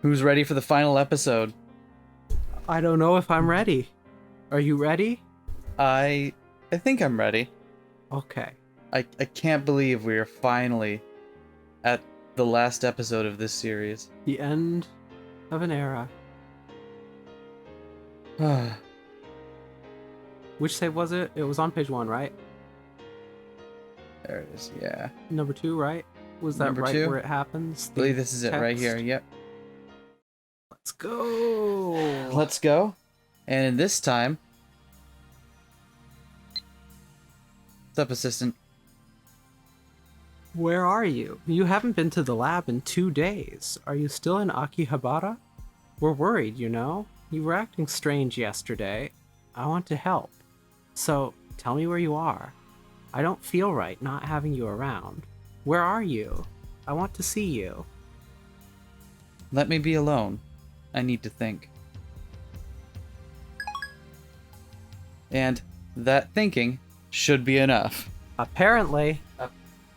Who's ready for the final episode? I don't know if I'm ready. Are you ready? I think I'm ready. Okay. I can't believe we are finally at the last episode of this series. The end of an era. Which save was it? It was on page 1, right? There it is, yeah. Number 2, right? Was that Number right 2? where it happens? I believe this is it right here, yep. Let's go! Let's go. And this time... What's up, assistant? Where are you? You haven't been to the lab in 2 days. Are you still in Akihabara? We're worried, you know? You were acting strange yesterday. I want to help. So, tell me where you are. I don't feel right not having you around. Where are you? I want to see you. Let me be alone. I need to think. And that thinking should be enough. Apparently.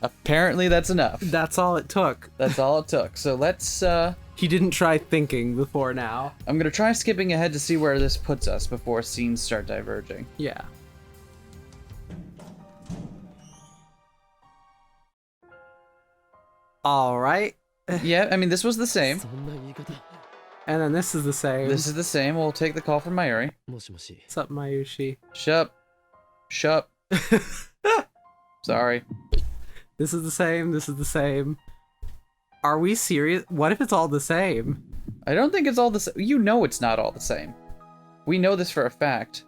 Apparently that's enough. That's all it took. That's all it took. So let's, He didn't try thinking before now. I'm gonna try skipping ahead to see where this puts us before scenes start diverging. Yeah. Alright. Yeah, I mean, this was the same. And then this is the same. This is the same. We'll take the call from Mayuri. What's up, Mayushi? Shup. Shup. Sorry. This is the same. This is the same. Are we serious? What if it's all the same? I don't think it's all the same. You know it's not all the same. We know this for a fact.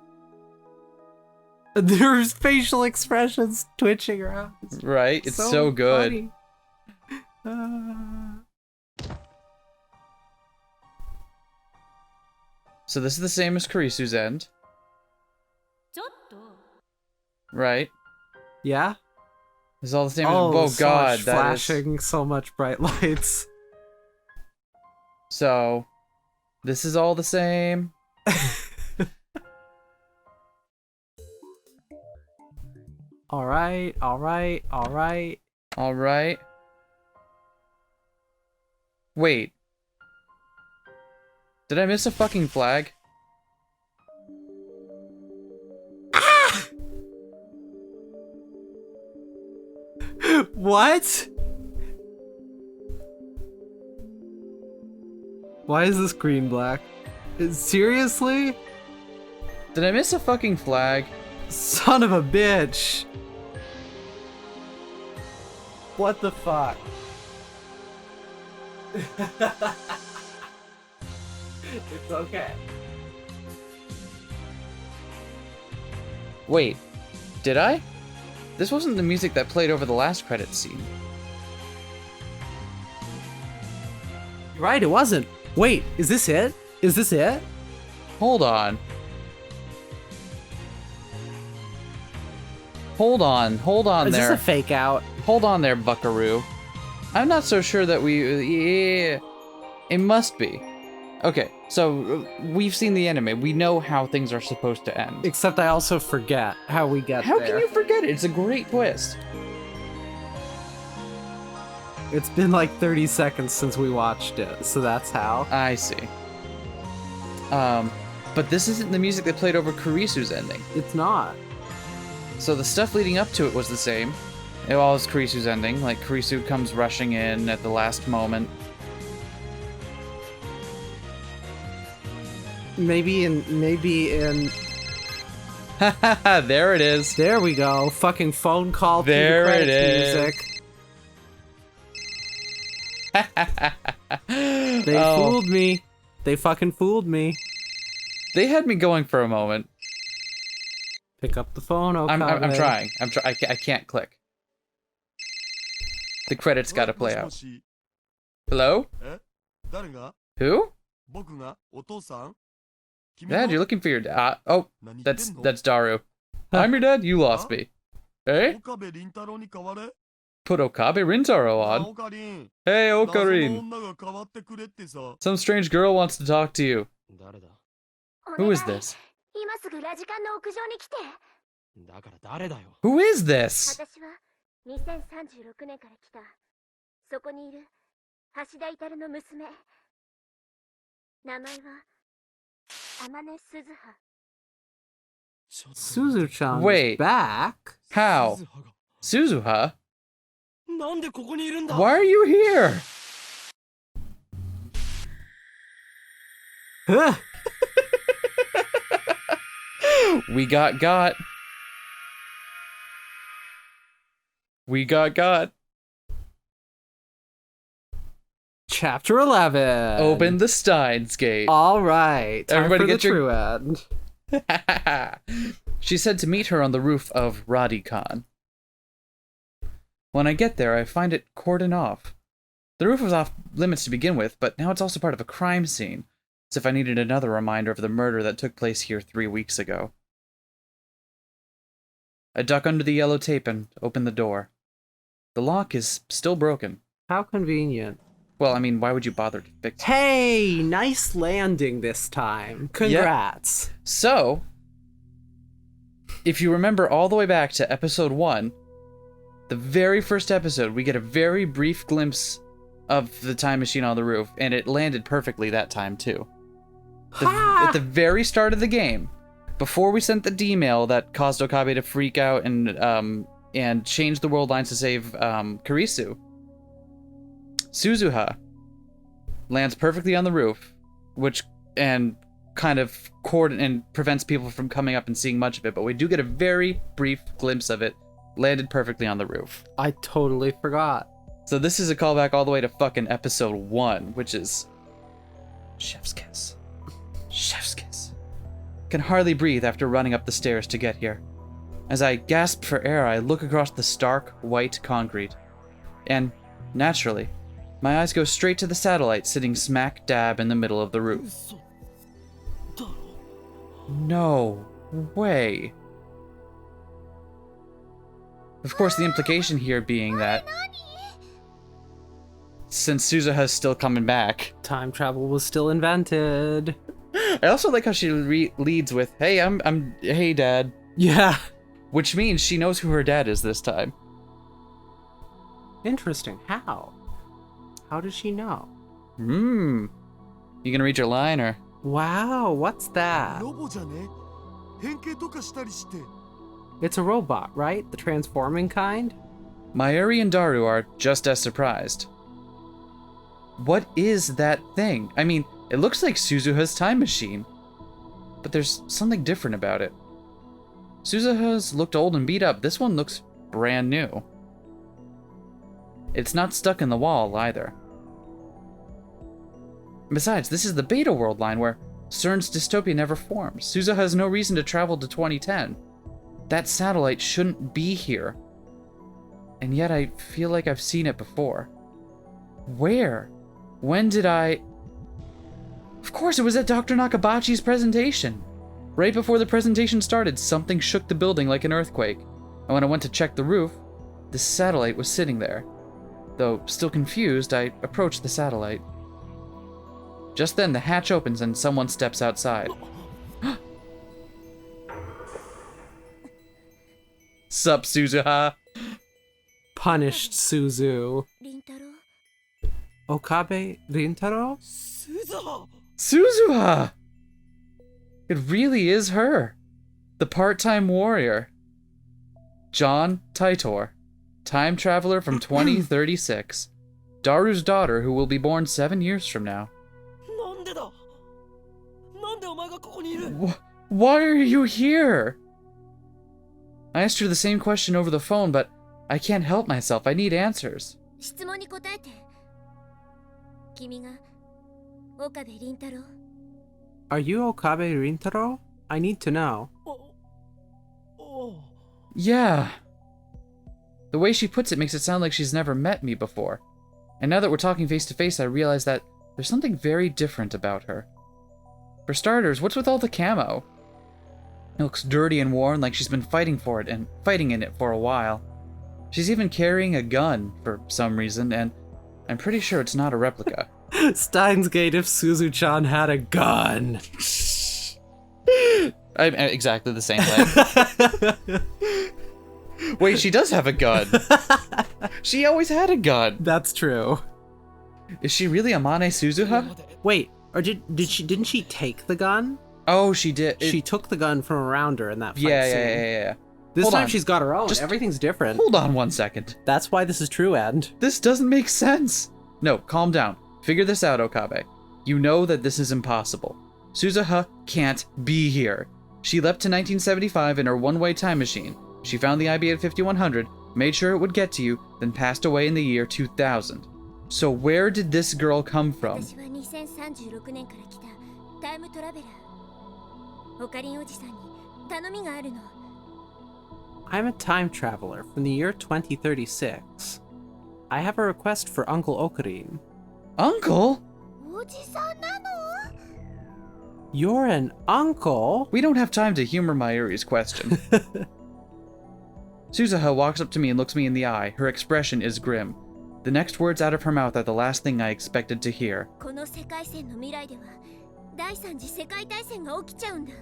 There's facial expressions twitching around. Right? It's so good. Funny. So this is the same as Kurisu's end. Right? Yeah? It's all the same Oh, as... Oh so god, much that flashing, so much bright lights. So, this is all the same. Alright, alright, alright. Alright. Wait. Did I miss a fucking flag? What? Why is this green black? Seriously? Did I miss a fucking flag? Son of a bitch. What the fuck? It's okay. Wait. Did I? This wasn't the music that played over the last credits scene. You're right, it wasn't. Wait, is this it? Is this it? Hold on. Hold on Is there. this a fake out? Hold on there, buckaroo. I'm not so sure that yeah, it must be. Okay, so we've seen the anime. We know how things are supposed to end. Except I also forget how we get How there. can you forget it? It's a great twist. It's been like 30 seconds since we watched it, so that's how. I see. But this isn't the music that played over Kurisu's ending. It's not. So the stuff leading up to it was the same. It was Kurisu's ending, like Kurisu comes rushing in at the last moment. Maybe in There it is. there we go. Fucking phone call There to the it credits music. They Oh, fooled me. They fucking fooled me. they had me going for a moment. Pick up the phone, Okabe. I'm trying. I can't click. The credits gotta play out. Hello? Who? Dad, you're looking for your dad. Oh, that's Daru. I'm your dad. You lost me. Eh? Put Okabe Rintaro on. Hey, Okarin. Some strange girl wants to talk to you. Who is this? Who is this? 2036年から来た。そこにいる橋田至の娘。Suzu-chan's Wait. back? How? Suzuha? Why are you here? We got. We got. Chapter 11. Open the Steins gate. All right. Time Everybody for get the your- true end. She said to meet her on the roof of Radicon. When I get there, I find it cordoned off. The roof was off limits to begin with, but now it's also part of a crime scene, as if I needed another reminder of the murder that took place here 3 weeks ago. I duck under the yellow tape and open the door. The lock is still broken. How convenient. Well, I mean, why would you bother to fix it? Hey, nice landing this time. Congrats. So, if you remember all the way back to episode 1, the very first episode, we get a very brief glimpse of the time machine on the roof, and it landed perfectly that time, too. At the very start of the game, before we sent the D-mail that caused Okabe to freak out and change the world lines to save Kurisu, Suzuha lands perfectly on the roof, and kind of prevents people from coming up and seeing much of it, but we do get a very brief glimpse of it, landed perfectly on the roof. I totally forgot. So this is a callback all the way to fucking episode 1, which is chef's kiss. Chef's kiss. Can hardly breathe after running up the stairs to get here. As I gasp for air, I look across the stark, white concrete. And, naturally, my eyes go straight to the satellite sitting smack dab in the middle of the roof. No way. Of course, the implication here being that since Suzuha's still coming back, Time travel was still invented. I also like how she leads with, "Hey, hey, Dad," Yeah. which means she knows who her dad is this time. Interesting. How? How does she know? You gonna read your line or? Wow, what's that? It's a robot, right? The transforming kind? Mayuri and Daru are just as surprised. What is that thing? I mean, it looks like Suzuha's time machine, but there's something different about it. Suzuha's looked old and beat up. This one looks brand new. It's not stuck in the wall either. Besides, this is the Beta World line where CERN's dystopia never formed. Suzuha has no reason to travel to 2010. That satellite shouldn't be here. And yet I feel like I've seen it before. Where? When did I... Of course, it was at Dr. Nakabachi's presentation. Right before the presentation started, something shook the building like an earthquake. And when I went to check the roof, the satellite was sitting there. Though still confused, I approached the satellite. Just then, the hatch opens and someone steps outside. Sup, Suzuha? Punished Suzu. Okabe Rintaro? Suzuha! It really is her. The part-time warrior. John Taitor. Time traveler from 2036. Daru's daughter who will be born 7 years from now. Why are you here? I asked her the same question over the phone, but I can't help myself. I need answers. Are you Okabe Rintaro? I need to know. Yeah. The way she puts it makes it sound like she's never met me before. And now that we're talking face to face, I realize that there's something very different about her. For starters, what's with all the camo? It looks dirty and worn, like she's been fighting in it for a while. She's even carrying a gun for some reason, and I'm pretty sure it's not a replica. Steins Gate if Suzu-chan had a gun. I'm exactly the same thing. Wait, she does have a gun. She always had a gun. That's true. Is she really Amane Suzuha? Wait, Or didn't she take the gun? Oh, she did. She took the gun from around her in that fight Yeah, scene. yeah. This Hold time on. she's got her own. Just Everything's different. Hold on 1 second. That's why this is true end. This doesn't make sense. No, calm down. Figure this out, Okabe. You know that this is impossible. Suzuha can't be here. She leapt to 1975 in her one-way time machine. She found the IB at 5100, made sure it would get to you, then passed away in the year 2000. So where did this girl come from? 私は2036年から来たタイムトラベラー。オカリンおじさんに頼みがあるの。I'm a time traveler from the year 2036. I have a request for Uncle Okarin. Uncle? おじさんなの？ You're an uncle? We don't have time to humor Mayuri's question. Suzuha walks up to me and looks me in the eye. Her expression is grim. The next words out of her mouth are the last thing I expected to hear. この世界線の未来では第三次世界大戦が起きちゃうんだ。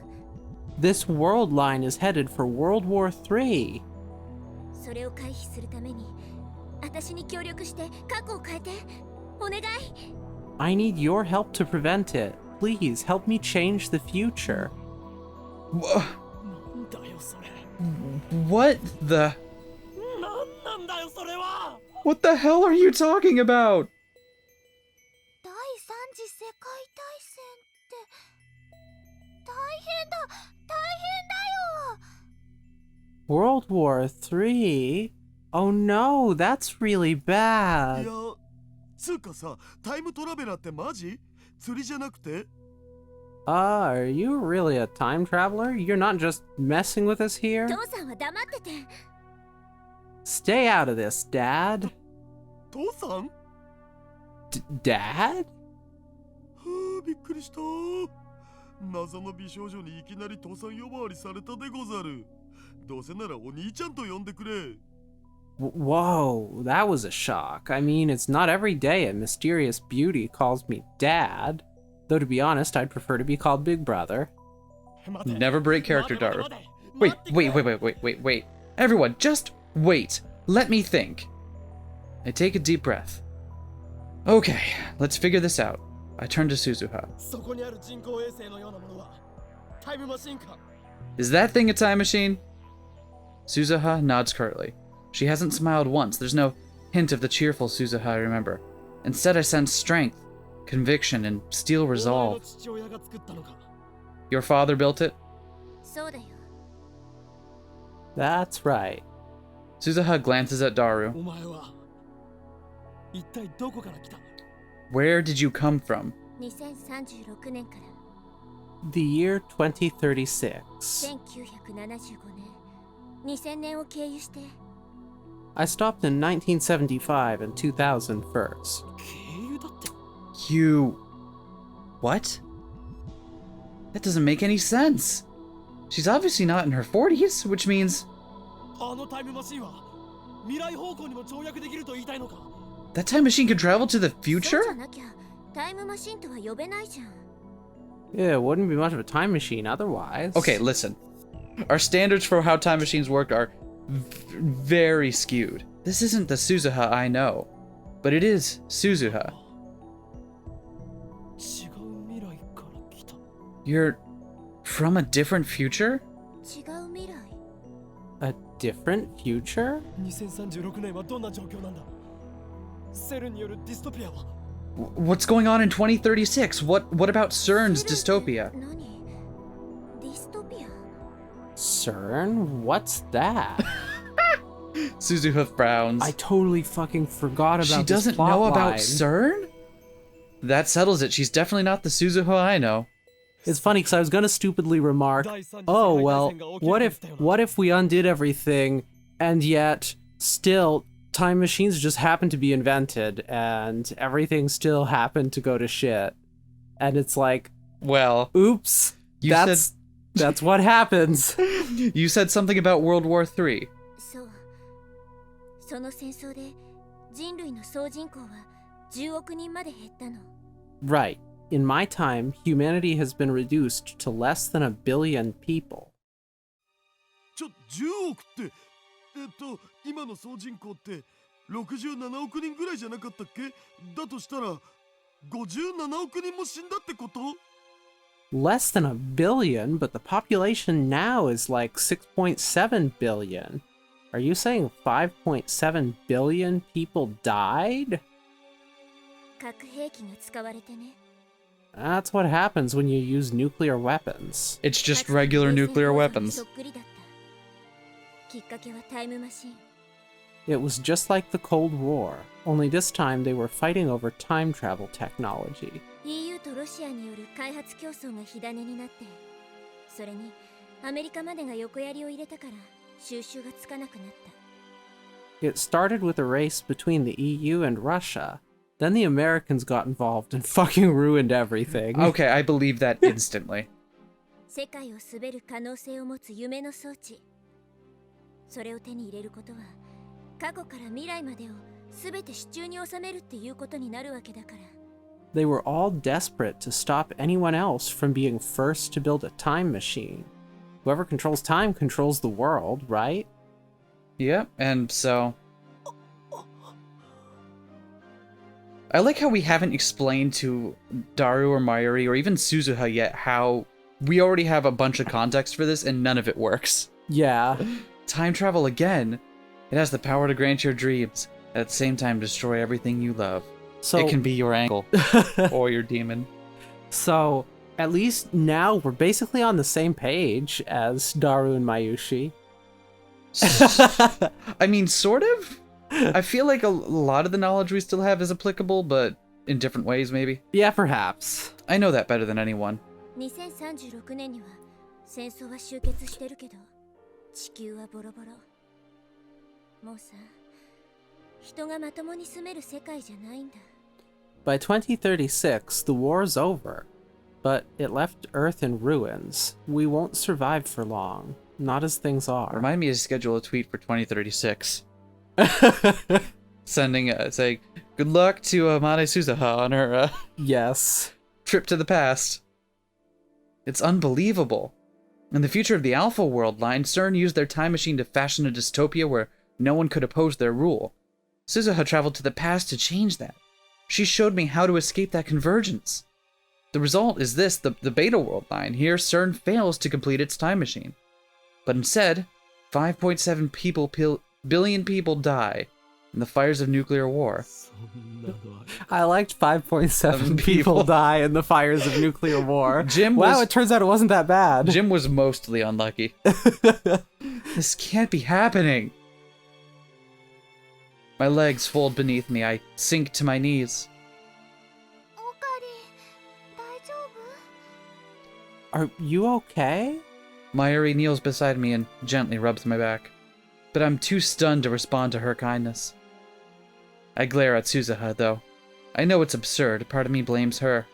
This world line is headed for World War III. それを回避するために私に協力して過去を変えてお願い。 I need your help to prevent it. Please help me change the future. What the... What the hell are you talking about? 第三次世界大戦って大変だ大変だよ。 World War III? Oh no, that's really い bad. や、つうかさ、タイムトラベラーってマジ？釣りじゃなくて？ Are you really a time traveler? You're not just messing with us here? 父さんは黙ってて。 Stay out of this, Dad. 父さん？ Dad? はあ、びっくりした。謎の美少女にいきなり父さん呼ばわりされたでござる。どうせならお兄ちゃんと呼んでくれ。Whoa, that was a shock. I mean, it's not every day a mysterious beauty calls me Dad. Though to be honest, I'd prefer to be called Big Brother. Never break character, Daru. Wait. Everyone, just wait. Let me think. I take a deep breath. Okay, let's figure this out. I turn to Suzuha. そこにある人工衛星のようなものはタイムマシンか。 Is that thing a time machine? Suzuha nods curtly. She hasn't smiled once. There's no hint of the cheerful Suzuha I remember. Instead, I sense strength, conviction, and steel resolve. Your father built it? そうだよ。 That's right. Suzuha glances at Daru. お前は一体どこから来た？ Where did you come from? 2036年から The year 2036. 1975年、2000年を経由して。 I stopped in 1975 and 2000 first. 経由だって。 You... What? That doesn't make any sense. She's obviously not in her 40s, which means... あのタイムマシンは未来方向にも跳躍できると言いたいのか？ That time machine could travel to the そうじ future? ゃなきゃタイムマシンとは呼べないじゃん。 Yeah, it wouldn't be much of a time machine otherwise. Okay, listen. Our standards for how time machines work are very skewed. This isn't the Suzuha I know, but it is Suzuha. 違う未来から来た。 You're from a different future? 違う未来。 A different future? 2036年はどんな状況なんだ？セルによるディストピアは？ What's going on in 2036? What about CERN's セルって dystopia? 何？ディストピア？ CERN? What's that? Suzuha frowns. I totally fucking forgot about She this doesn't plot know line. about CERN? That settles it. She's definitely not the Suzuha I know. It's funny because I was gonna stupidly remark, oh well, what if we undid everything and yet still time machines just happened to be invented and everything still happened to go to shit. And it's like, Well, oops, You that's what happens. you said something about World War III. そう。その戦争で人類の総人口は10億人まで減ったの。 Right. In my time, humanity has been reduced to less than 1 billion people. 10億って今の総人口って67億人ぐらいじゃなかったっけ？だとしたら57億人も死んだってこと？ Less than a billion, but the population now is like 6.7 billion. Are you saying 5.7 billion people died? 核兵器が使われてね。 That's what happens when you use nuclear weapons. It's just regular nuclear weapons. そっくりだった。きっかけはタイムマシン。 It was just like the Cold War, only this time they were fighting over time travel technology. EU とロシアによる開発競争が火種になって、それにアメリカまでが横やりを入れたから収拾がつかなくなった。 It started with a race between the EU and Russia. Then the Americans got involved and fucking ruined everything. Okay, I believe that instantly. 世界を滑る可能性を持つ夢の装置。それを手に入れることは、過去から未来までを全て手中に収めるっていうことになるわけだから。 They were all desperate to stop anyone else from being first to build a time machine. Whoever controls time controls the world, right? Yep, and so... I like how we haven't explained to Daru or Mayuri or even Suzuha yet how we already have a bunch of context for this and none of it works. Yeah. Time travel again. It has the power to grant your dreams, at the same time destroy everything you love. So it can be your angle or your demon. So at least now we're basically on the same page as Daru and Mayushi. I mean, sort of? I feel like a lot of the knowledge we still have is applicable, but in different ways, maybe. Yeah, perhaps. I know that better than anyone. 2036年には戦争は終結してるけど、地球はボロボロ。もうさ、人がまともに住める世界じゃないんだ。 By 2036, the war's over. But it left Earth in ruins. We won't survive for long. Not as things are. Remind me to schedule a tweet for 2036. Sending, saying, good luck to Mane Suzuha on her Yes. trip to the past. It's unbelievable. In the future of the Alpha World line, CERN used their time machine to fashion a dystopia where no one could oppose their rule. Suzuha traveled to the past to change that. She showed me how to escape that convergence. The result is this, the Beta World line. Here, CERN fails to complete its time machine. But instead, 5.7 billion people die in the fires of nuclear war. I liked 5.7 people die in the fires of nuclear war. Wow, it turns out it wasn't that bad. Jim was mostly unlucky. This can't be happening. My legs fold beneath me. I sink to my knees. Are you okay? Mayuri kneels beside me and gently rubs my back. But I'm too stunned to respond to her kindness. I glare at Suzuha, though. I know it's absurd. Part of me blames her.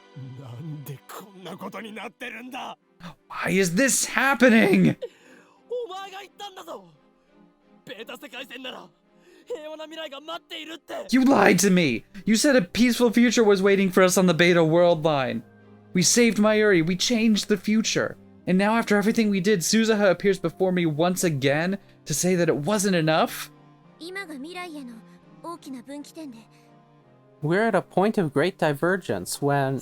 Why is this happening? You lied to me! You said a peaceful future was waiting for us on the Beta World line. We saved Mayuri, we changed the future. And now after everything we did, Suzuha appears before me once again to say that it wasn't enough? We're at a point of great divergence when...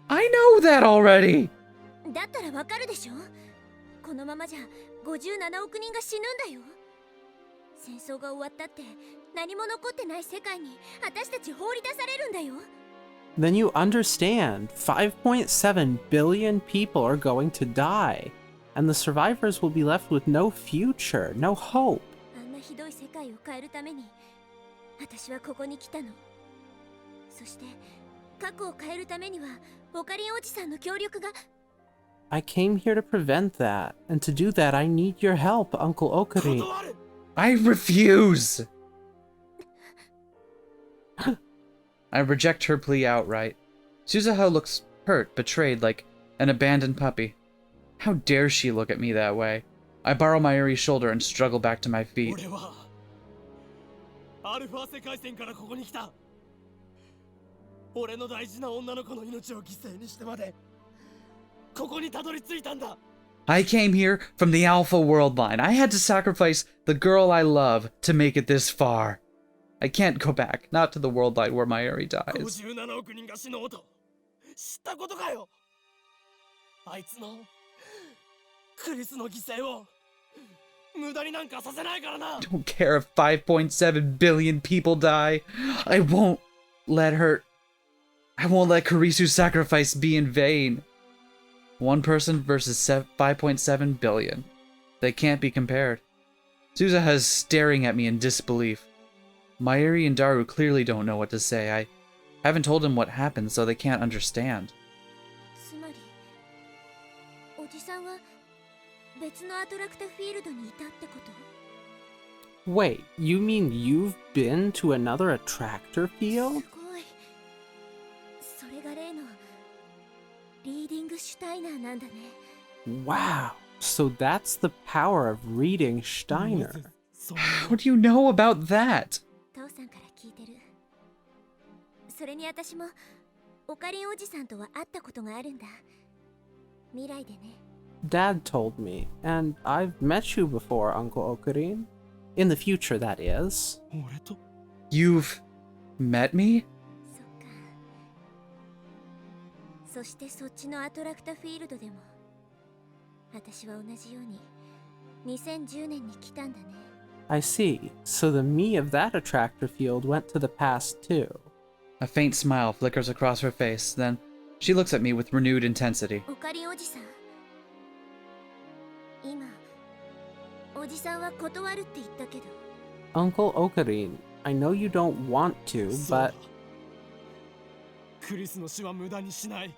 I know that already! だったらわかるでしょ？このままじゃ57億人が死ぬんだよ。戦争が終わったって何も残ってない世界に私たち放り出されるんだよ。 Then you understand, 5.7 billion people are going to die, and the survivors will be left with no future, no hope. あんなひどい世界を変えるために私はここに来たの。そして過去を変えるためにはオカリンおじさんの協力が。 I came here to prevent that, and to do that I need your help, Uncle Okarin. I refuse! I reject her plea outright. Suzuha looks hurt, betrayed, like an abandoned puppy. How dare she look at me that way? I borrow Mayuri's shoulder and struggle back to my feet. I came here from the Alpha World line. I had to sacrifice the girl I love to make it this far. I can't go back. Not to the world line where Mayuri dies. 57億人が死のうと知ったことかよ。あいつのクリスの犠牲を無駄になんかさせないからな。 Don't care if 5.7 billion people die. I won't let Karisu's sacrifice be in vain. One person versus 5.7 billion. They can't be compared. Suzuha is staring at me in disbelief. Mayuri and Daru clearly don't know what to say. I haven't told them what happened, so they can't understand. つまりおじさんは別のアトラクタフィールドにいたってこと？ Wait, you mean you've been to another attractor field? すごい。それが例のリーディングシュタイナーなんだね。 Wow, so that's the power of reading Steiner. How do you know about that? 父さんから聞いてる。それに私もオカリンおじさんとは会ったことがあるんだ。未来でね。 Dad told me, and I've met you before, Uncle Okarin. In the future, that is. 俺と You've met me? そっか。そしてそっちのアトラクタフィールドでも私は同じように2010年に来たんだね。 I see. So the me of that attractor field went to the past too. A faint smile flickers across her face, then she looks at me with renewed intensity. オカリンおじさん、今おじさんは断るって言ったけど、 Uncle Okarin, I know you don't want to, そうだ but クリスの死は無駄にしない。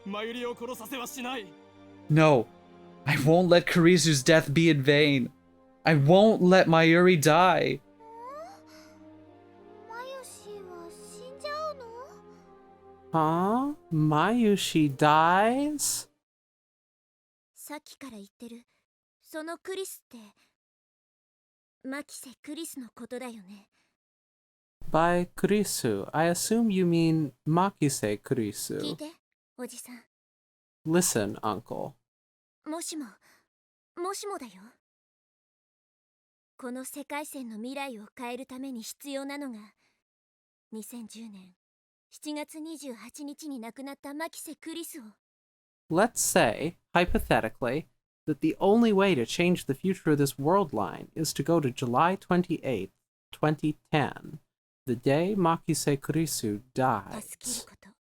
マユリを殺させはしない。 No, I won't let Karisu's death be in vain. I won't let Mayuri die. マヨシは死んじゃうの？ huh? Mayushi dies? さっきから言ってるそのクリスってマキセ・クリスのことだよね。 By Kurisu, I assume you mean Makise 聞い Kurisu. ておじさん、 Listen, Uncle. もしもだよ。この世界線の未来を変えるために必要なのが2010年7月28日に亡くなったマキセ・クリスを Let's say, hypothetically, that the only way to change the future of this world line is to go to July 28th, 2010, the day Makise Kurisu 助ける dies, ことっ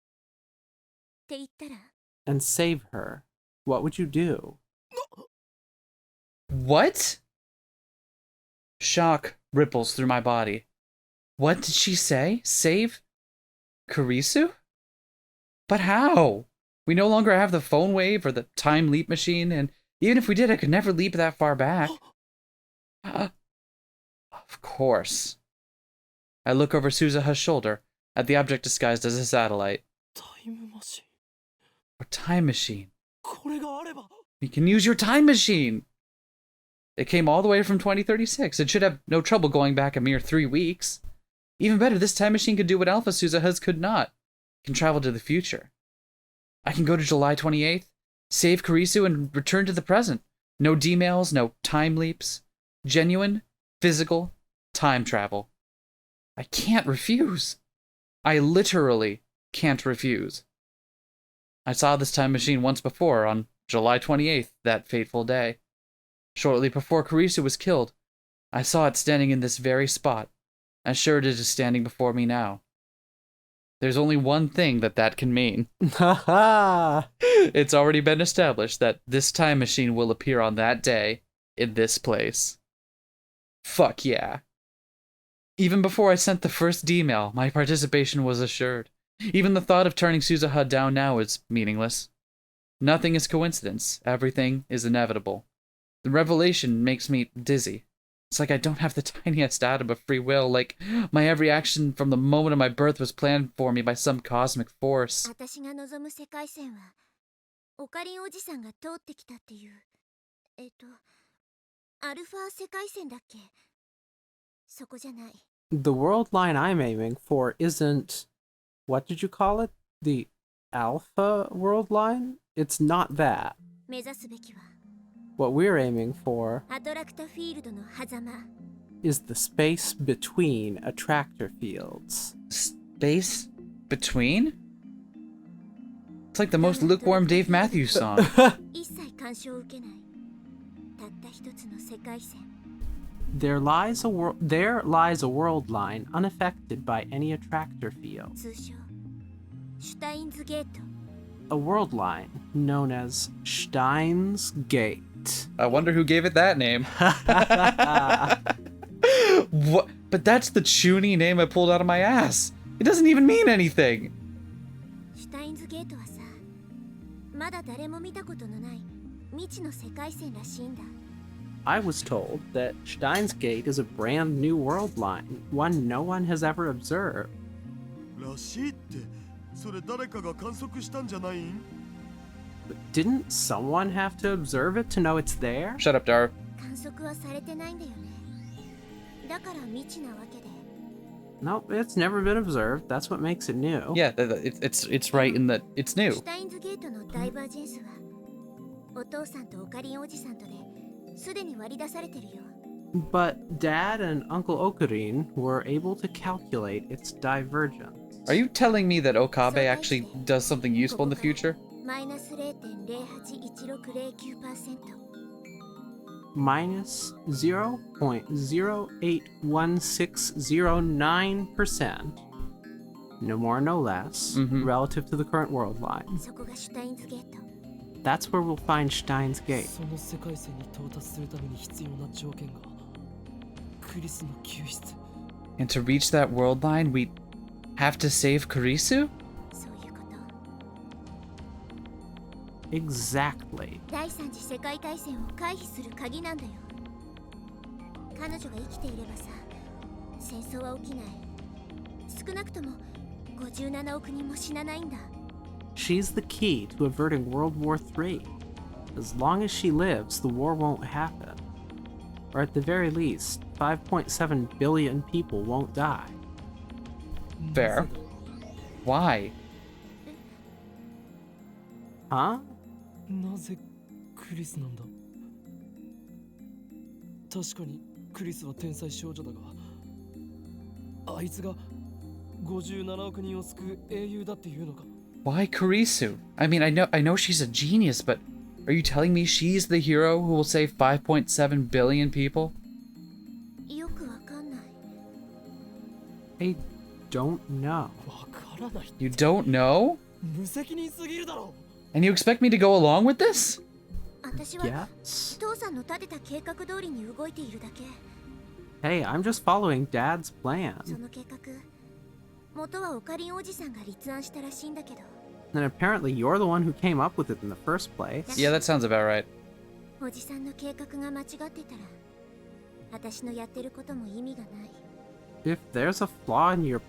て言ったら and save her. What would you do? What? Shock ripples through my body. What did she say? Save Kurisu? But how? We no longer have the phone wave or the time leap machine, and even if we did, I could never leap that far back. Of course. I look over Suzuha's shoulder at the object disguised as a satellite. タイムマシン。 A time machine. これがあれば。 You can use your time machine! It came all the way from 2036. It should have no trouble going back a mere 3 weeks. Even better, this time machine could do what Alpha Suzuha's could not. It can travel to the future. I can go to July 28th, save Kurisu, and return to the present. No D-mails, no time leaps. Genuine, physical, time travel. I can't refuse. I literally can't refuse. I saw this time machine once before, on July 28th, that fateful day. Shortly before Kurisu was killed, I saw it standing in this very spot, as sure it is standing before me now. There's only one thing that can mean. Haha! It's already been established that this time machine will appear on that day, in this place. Fuck yeah. Even before I sent the first D-mail, my participation was assured. Even the thought of turning Suzuha down now is meaningless. Nothing is coincidence. Everything is inevitable. The revelation makes me dizzy. It's like I don't have the tiniest atom of free will, like my every action from the moment of my birth was planned for me by some cosmic force. 私が望む世界線はオカリンおじさんが通ってきたっていうアルファ世界線だっけ？そこじゃない。 The world line I'm aiming for isn't... What did you call it? The alpha world line? It's not that. 目指すべきは What we're aiming for... アトラクタフィールドの狭間 is the space between attractor fields. Space between? It's like the most lukewarm Dave Matthews song. 一切干渉を受けないたった一つの世界線 There lies a world line unaffected by any attractor field. 通称シュタインズゲート A world line known as Steins Gate. I wonder who gave it that name. What? But that's the chuny name I pulled out of my ass. It doesn't even mean anything. シュタインズゲートはさまだ誰も見たことのない未知の世界線らしいんだ I was told that Steins Gate is a brand new world line, one no one has ever observed. らしいってそれ誰かが観測したんじゃないん But didn't someone have to observe it to know it's there? Shut up, Daru. 観測はされてないんだよねだから未知なわけで Nope, it's never been observed. That's what makes it new. Yeah, it's right in that it's new. シュタインズゲートのダイバージェンスはお父さんとオカリンおじさんとですでに割り出されてるよ But Dad and Uncle Okarin were able to calculate its divergence. Are you telling me that Okabe actually does something useful in the future? マイナス 0.081609% Minus 0.081609%, no more, no less, relative to the current world line. そこがシュタインズゲート That's where we'll find Steins Gate. その世界線に到達するために必要な条件がクリスの救出 And to reach that world line, we have to save Kurisu? そういうこと Exactly. 第三次世界大戦を回避する鍵なんだよ彼女が生きていればさ戦争は起きない少なくとも57億人も死なないんだ She's the key to averting World War III. As long as she lives, the war won't happen. Or at the very least, 5.7 billion people won't die. Fair. Why? Huh? なぜクリスなんだ確かにクリスは天才少女だがあいつが57億人を救う英雄だっていうのか Why Kurisu? I mean, I know she's a genius, but are you telling me she's the hero who will save 5.7 billion people? よくわかんない I don't know. わからない You don't know? 無責任すぎるだろ And you expect me to go along with this? 私は Yes? 父さんの立てた計画通りに動いているだけ Hey, I'm just following Dad's そ plan. の計画元はオカリンおじさんが立案したらしいんだけど And apparently you're the one who came up with it in the first place. Yeah, that sounds about right. おじさんの計画が間違ってたら私のやってることも意味がない If there's a flaw in your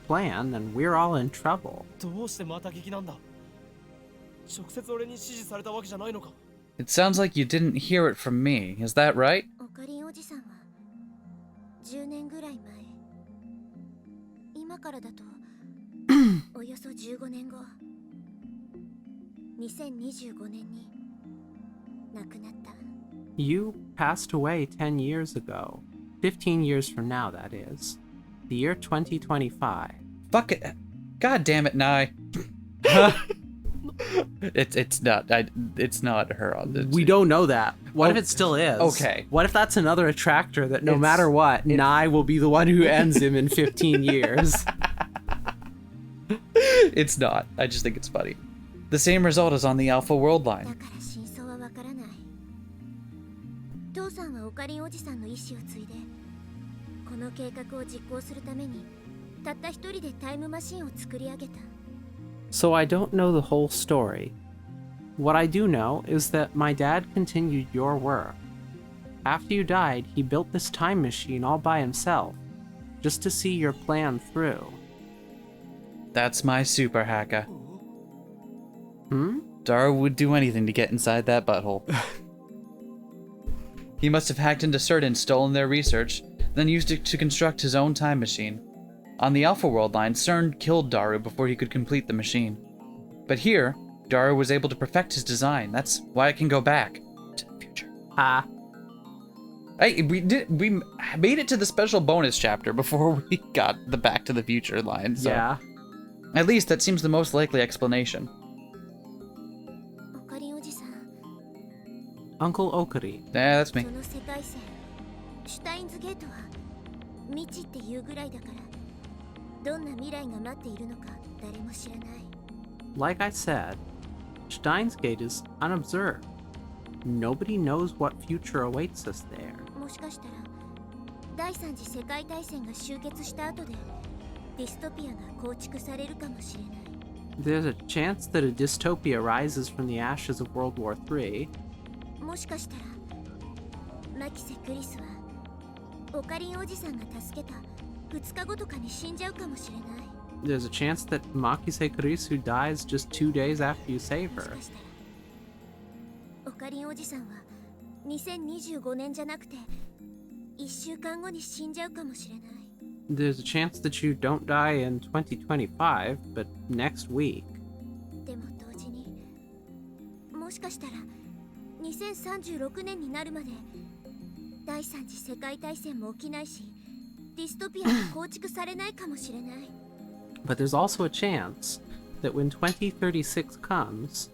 plan, then we're all in trouble. どうしてまた劇なんだ直接俺に指示されたわけじゃないのか It sounds like you didn't hear it from me. Is that right? オカリンおじさんは10年ぐらい前今からだとおよそ15年後2025年に亡くなった You passed away 10 years ago. 15 years from now, that is. The year 2025. Fuck it. God damn it, Nye. It's not her on this. We don't know that. What if it still is? Okay. What if that's another attractor that no It's- matter what, Nye will be the one who ends him in 15 years? It's not. I just think it's funny. The same result is on the Alpha World だ line. から真相はわからない父さんはオカリンおじさんの意思を継いでこの計画を実行するためにたった一人でタイムマシンを作り上げた So I don't know the whole story. What I do know is that my dad continued your work. After you died, he built this time machine all by himself, just to see your plan through. That's my super hacker. Hmm? Dara would do anything to get inside that butthole. He must have hacked into CERT and stolen their research, then used it to construct his own time machine. On the Alpha World line, CERN killed Daru before he could complete the machine. But here, Daru was able to perfect his design. That's why it can go back to the future. Ah. Hey, we made it to the special bonus chapter before we got the Back to the Future line. So Yeah. at least that seems the most likely explanation. オカリンおじさん、 Uncle Okari. Yeah, that's そ me. の世界線、シュタインズゲートは未知っていうぐらいだから、どんな未来が待っているのか誰も知らない。 Like I said, Steins Gate is unobserved. Nobody knows what future awaits us there. もしかしたら第三次世界大戦が終結した後でディストピアが構築されるかもしれない。 There's a chance that a dystopia rises from the ashes of World War III. もしかしたらマキセ・クリスはオカリンおじさんが助けた2日後とかに死んじゃうかもしれない。 There's a chance that Makise Kurisu dies just 2 days after you save もし her. かしたらオカリンおじさんは2025年じゃなくて1週間後に死んじゃうかもしれない。 There's a chance that you don't die in 2025, but next week. でも同時にもしかしたら2036年になるまで第三次世界大戦も起きないしディストピアが構築されないかもしれない。 But there's also a chance that when 2036 comes,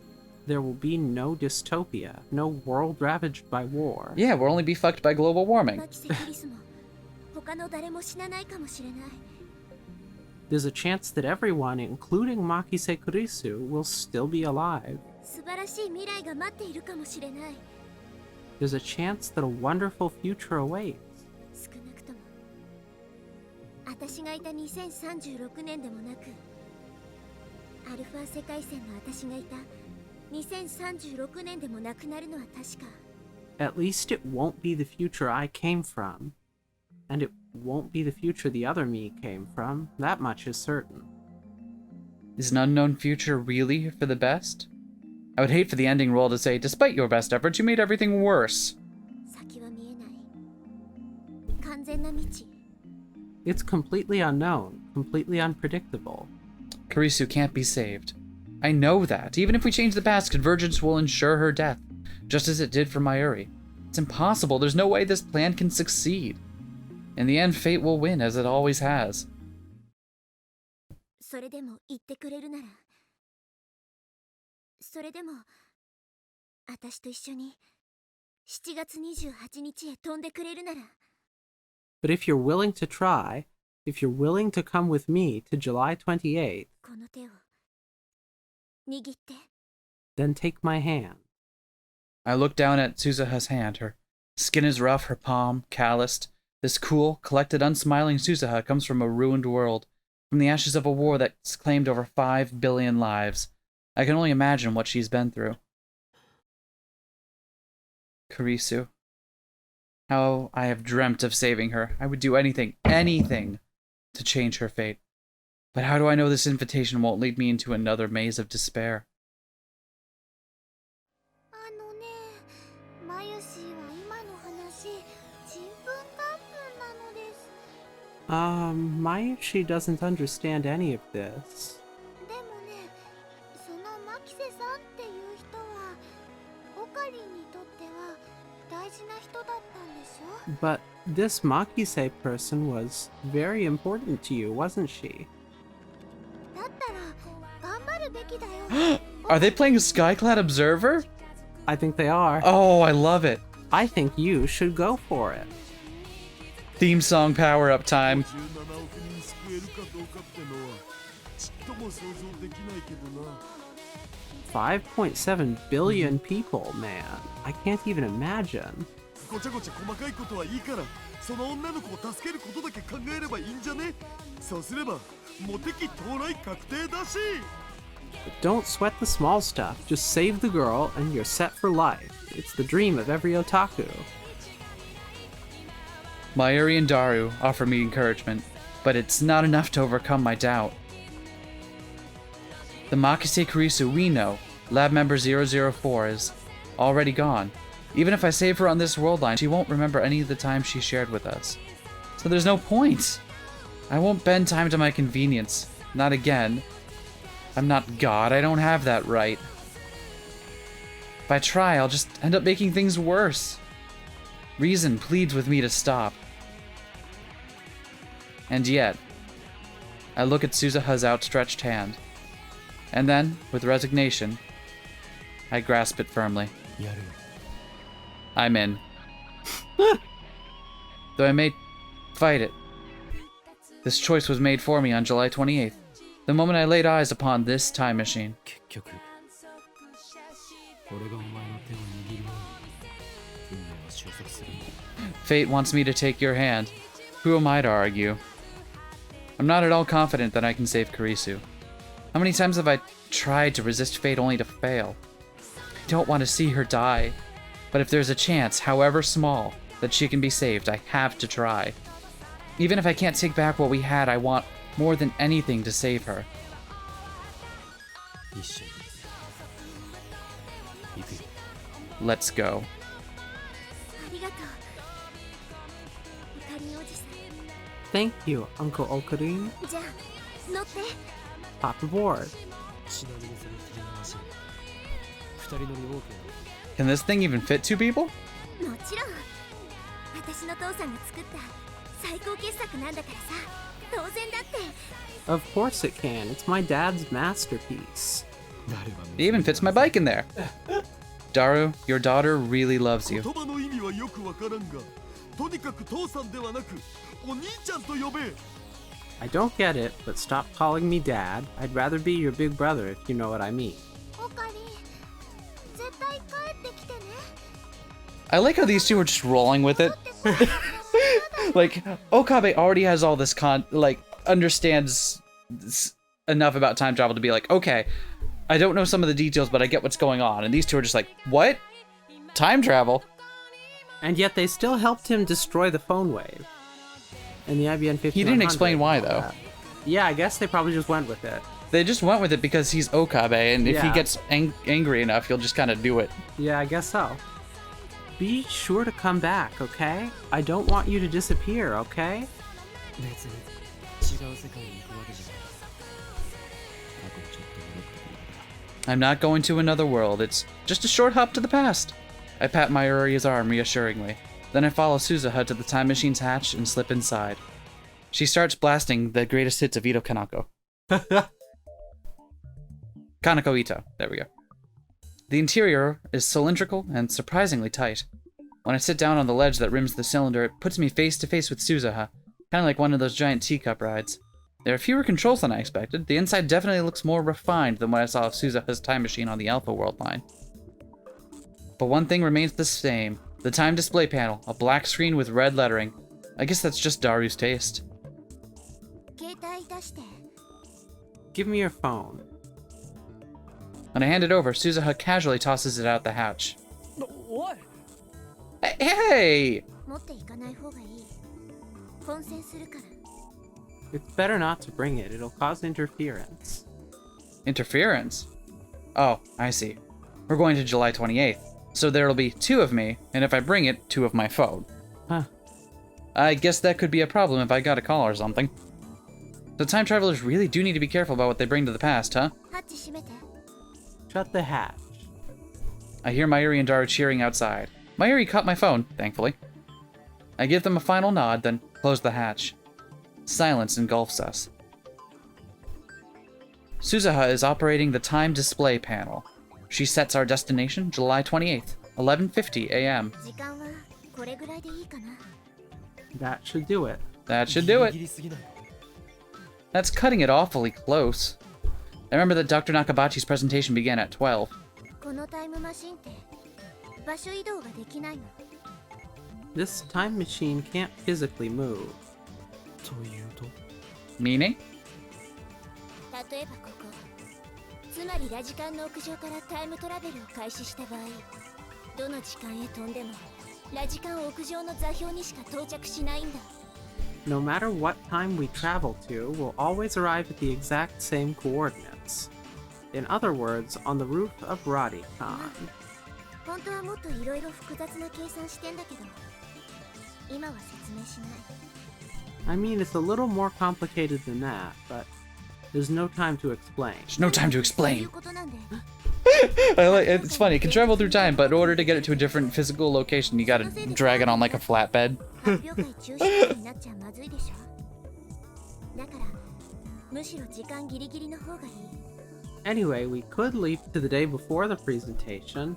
there will be no dystopia, no world ravaged by war. Yeah, we'll only be fucked by global warming. マキセ・クリスも他の誰も死なないかもしれない。 There's a chance that everyone, including Makise Kurisu, will still be alive. 素晴らしい未来が待っているかもしれない。 There's a chance that a wonderful future awaits. 少なくとも私がいた2036年でもなくアルファ世界線の私がいた2036年でもなくなるのは確か。 At least it won't be the future I came from. And it won't be the future the other me came from. That much is certain. Is an unknown future really for the best? I would hate for the ending role to say, despite your best efforts, you made everything worse. 先は見えない。完全な未知。 It's completely unknown, completely unpredictable. Kurisu can't be saved. I know that. Even if we change the past, convergence will ensure her death, just as it did for Mayuri. It's impossible. There's no way this plan can succeed. In the end, fate will win, as it always has. それでも言ってくれるなら。それでも私と一緒に7月28日へ飛んでくれるなら。 But if you're willing to try, if you're willing to come with me to July 28th, この手を握って。 then take my hand. I look down at Suzuha's hand. Her skin is rough, her palm calloused. This cool, collected, unsmiling Suzuha comes from a ruined world, from the ashes of a war that's claimed over 5 billion lives. I can only imagine what she's been through. Kurisu. How I have dreamt of saving her. I would do anything, anything, to change her fate. But how do I know this invitation won't lead me into another maze of despair? あのね、マユシーは今の話、ちんぷんかんぷんなのです。 Mayushi doesn't understand any of this. でもね、そのマキセさんっていう人は、オカリンにとっては大事な人だったんでしょ？ But this Makise person was very important to you, wasn't she? だったら頑張るべきだよ。 Are they playing Skyclad Observer? I think they are. Oh, I love it. I think you should go for it. Theme song power up time. 57億人救えるかどうかってのはちっとも想像できないけどな。 5.7 billion people, man. I can't even imagine. ごちゃごちゃ細かいことはいいからその女の子を助けることだけ考えればいいんじゃね。そうすればモテ期到来確定だし。 But don't sweat the small stuff. Just save the girl and you're set for life. It's the dream of every otaku. Mayuri and Daru offer me encouragement, but it's not enough to overcome my doubt. The Makise Kurisu we know, lab member 004, is already gone. Even if I save her on this world line, she won't remember any of the time she shared with us. So there's no point. I won't bend time to my convenience. Not again. I'm not God, I don't have that right. If I try, I'll just end up making things worse. Reason pleads with me to stop. And yet, I look at Suzuha's outstretched hand. And then, with resignation, I grasp it firmly. I'm in. Though I may fight it. This choice was made for me on July 28th, the moment I laid eyes upon this time machine. Fate wants me to take your hand. Who am I to argue? I'm not at all confident that I can save Kurisu. How many times have I tried to resist fate only to fail? I don't want to see her die, but if there's a chance, however small, that she can be saved, I have to try. Even if I can't take back what we had, I want more than anything to save her. Let's go. Thank you, Uncle Okarin. Hop aboard. Can this thing even fit 2 people? Of course it can. It's my dad's masterpiece. It even fits my bike in there. Daru, your daughter really loves you. I don't get it, but stop calling me dad. I'd rather be your big brother if you know what I mean. I like how these two are just rolling with it. Like, Okabe already has all this understands enough about time travel to be like, okay, I don't know some of the details, but I get what's going on. And these two are just like, what? Time travel? And yet they still helped him destroy the phone wave. And the IBN 5100. He didn't explain why, though. Yeah, I guess they probably just went with it. They just went with it because he's Okabe, and if he gets angry enough, he'll just kind of do it. Yeah, I guess so. Be sure to come back, okay? I don't want you to disappear, okay? I'm not going to another world. It's just a short hop to the past. I pat Mayuri's arm reassuringly. Then I follow Suzuha to the time machine's hatch and slip inside. She starts blasting the greatest hits of Ito Kaneko. Kaneko Ito. There we go. The interior is cylindrical and surprisingly tight. When I sit down on the ledge that rims the cylinder, it puts me face to face with Suzuha, kind of like one of those giant teacup rides. There are fewer controls than I expected. The inside definitely looks more refined than what I saw of Suzuha's time machine on the Alpha World line. But one thing remains the same. The time display panel, a black screen with red lettering. I guess that's just Daru's taste. Give me your phone. When I hand it over, Suzuha casually tosses it out the hatch. What? Hey! It's better not to bring it. It'll cause interference. Interference? Oh, I see. We're going to July 28th, so there'll be 2 of me, and if I bring it, 2 of my phone. Huh. I guess that could be a problem if I got a call or something. The time travelers really do need to be careful about what they bring to the past, huh? Shut the hatch. I hear Mayuri and Daru cheering outside. Mayuri caught my phone, thankfully. I give them a final nod, then close the hatch. Silence engulfs us. Suzuha is operating the time display panel. She sets our destination July 28th, 11:50 a.m. That should do it. That should do it. That's cutting it awfully close. I remember that Dr. Nakabachi's presentation began at 12. This time machine can't physically move. Meaning? 例えばここつまりラジカンの屋上からタイムトラベルを開始した場合どの時間へ飛んでもラジカン屋上の座標にしか到着しないんだ No matter what time we travel to, we'll always arrive at the exact same coordinates. In other words, on the roof of Radikan. 本当はもっといろいろ複雑な計算してんだけど今は説明しない I mean, it's a little more complicated than that, but there's no time to explain. There's no time to explain. It's funny, it can travel through time, but in order to get it to a different physical location, you gotta drag it on like a flatbed. Anyway, we could leave to the day before the presentation,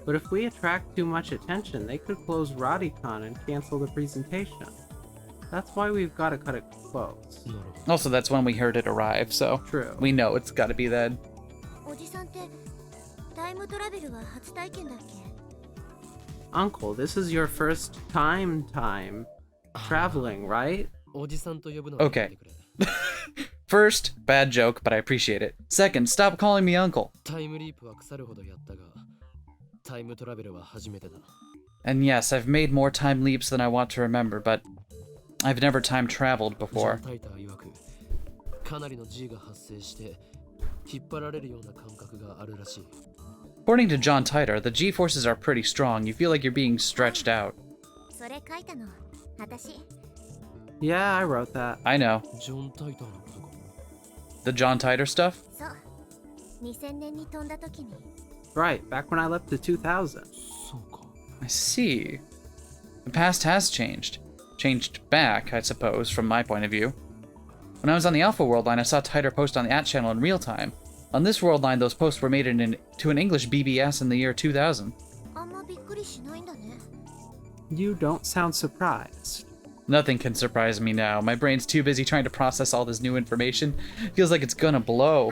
but if we attract too much attention, they could close Radicon and cancel the presentation. That's why we've got to cut it close. Also, that's when we heard it arrive, so True. we know it's gotta be then. Uncle, this is your first time traveling, right? Okay. First, bad joke, but I appreciate it. Second, stop calling me uncle. And yes, I've made more time leaps than I want to remember, but I've never time traveled before. According to John Titor, the G-forces are pretty strong. You feel like you're being stretched out. Yeah, I wrote that. I know. The John Titor stuff? Right, back when I left the 2000. I see. The past has changed. Changed back, I suppose, from my point of view. When I was on the Alpha World line, I saw Titor post on the @channel in real time. On this world line, those posts were made to an English BBS in the year 2000. You don't sound surprised. Nothing can surprise me now. My brain's too busy trying to process all this new information. Feels like it's gonna blow.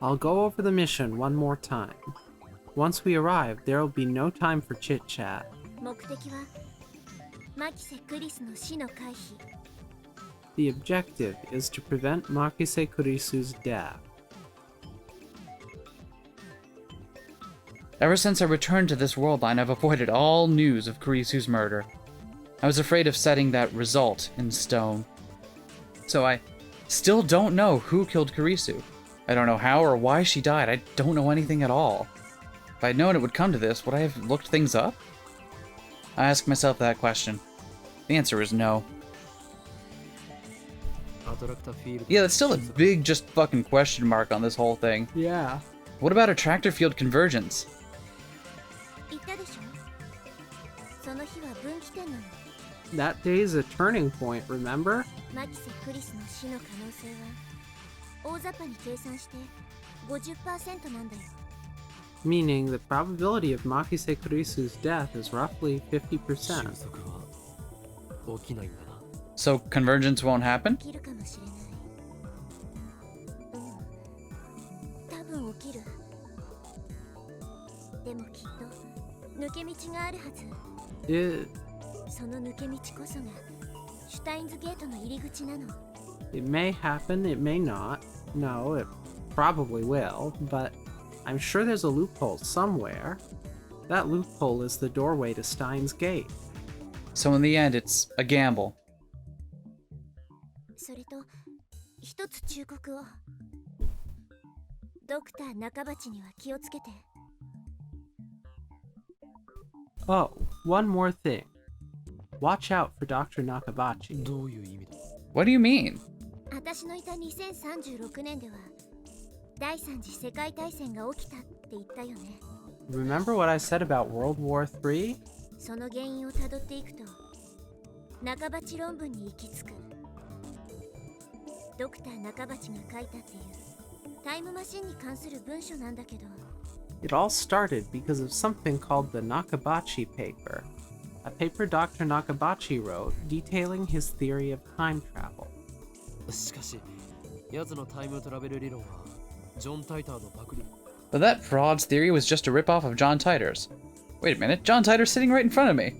I'll go over the mission one more time. Once we arrive, there will be no time for chit-chat. The objective is to prevent Makise Kurisu's death. Ever since I returned to this world line, I've avoided all news of Kurisu's murder. I was afraid of setting that result in stone. So I still don't know who killed Kurisu. I don't know how or why she died. I don't know anything at all. If I'd known it would come to this, would I have looked things up? I ask myself that question. The answer is no. Yeah, that's still a big just fucking question mark on this whole thing. Yeah. What about attractor field convergence? That day's a turning point, remember? Meaning the probability of Makise Kurisu's death is roughly 50%. So convergence won't happen? It may happen, it may not. No, it probably will, but I'm sure there's a loophole somewhere. That loophole is the doorway to Steins Gate. So in the end, it's a gamble. Oh, one more thing. Watch out for Dr. Nakabachi. What do you mean? Remember what I said about World War III? It all started because of something called the Nakabachi paper, a paper Dr. Nakabachi wrote detailing his theory of time travel. But that fraud's theory was just a ripoff of John Titor's. Wait a minute, John Titor's sitting right in front of me.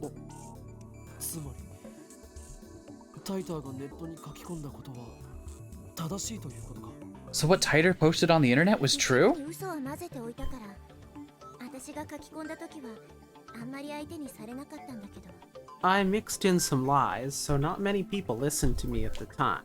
So what Titor posted on the internet was true? I mixed in some lies, so not many people listened to me at the time.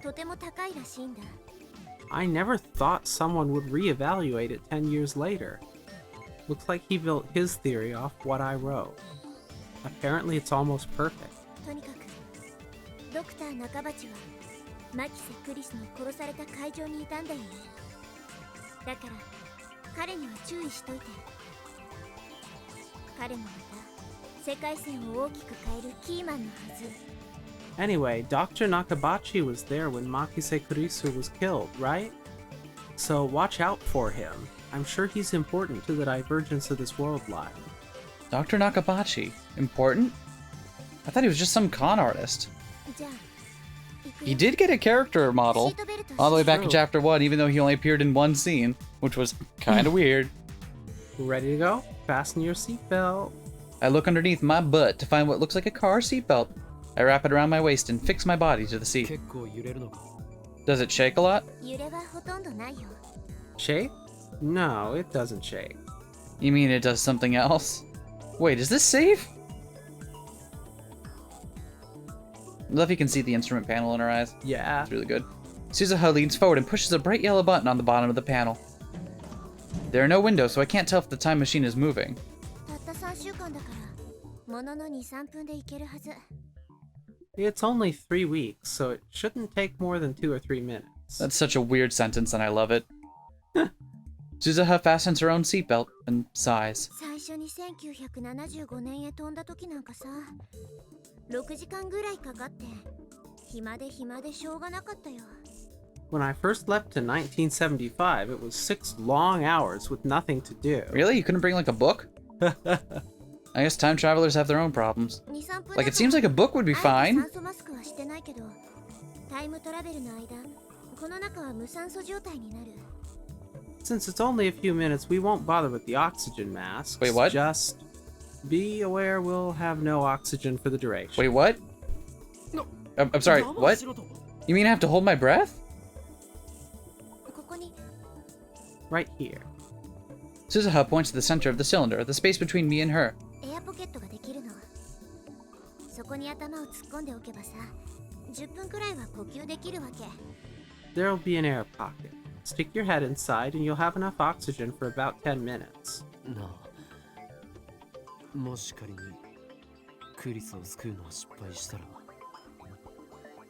とても高いらしいんだ。 I never thought someone would reevaluate it 10 years later. Looks like he built his theory off what I wrote. Apparently it's almost perfect. とにかくドクター中鉢はマキセ・クリスの殺された会場にいたんだよね。だから彼には注意しといて。彼もまた世界線を大きく変えるキーマンのはず。 Anyway, Dr. Nakabachi was there when Makise Kurisu was killed, right? So watch out for him. I'm sure he's important to the divergence of this world line. Dr. Nakabachi. Important? I thought he was just some con artist. じゃあ行くよ。 He did get a character model all the way back in True. chapter 1, even though he only appeared in one scene, which was kind of weird. Ready to go? Fasten your seatbelt. I look underneath my butt to find what looks like a car seatbelt. I wrap it around my waist and fix my body to the seat. 結構揺れるのか。 Does it shake a lot? 揺れはほとんどないよ。 Shake? No, it doesn't shake. You mean it does something else? Wait, is this safe? I love you can see the instrument panel in her eyes. Yeah. It's really good. Suzuha leans forward and pushes a bright yellow button on the bottom of the panel. There are no windows, so I can't tell if the time machine is moving. たった3週間だからものの2、3分で行けるはず。 It's only 3 weeks, so it shouldn't take more than 2 or 3 minutes. That's such a weird sentence and I love it. Suzuha fastens her own seatbelt and sighs. 最初に1975年へ飛んだ時なんかさ、6時間ぐらいかかって暇でしょうがなかったよ。 When I first left in 1975, it was 6 long hours with nothing to do. Really? You couldn't bring like a book? I guess time travelers have their own problems. 2、3分 Like it seems like a book would be あえて fine. 酸素マスクはしてないけど、タイムトラベルの間、この中は無酸素状態になる。 Since it's only a few minutes, we won't bother with the oxygen masks. Wait, what? Just be aware we'll have no oxygen for the duration. Wait, what? No. I'm sorry, what? You mean I have to hold my breath? ここに Right here. Suzuha points to the center of the cylinder, the space between me and her. エアポケットができるの。そこに頭を突っ込んでおけばさ、10分くらいは呼吸できるわけ。 There'll be an air pocket. Stick your head inside and you'll have enough oxygen for about 10 minutes. なあ。もし仮にクリスを救うのを失敗したら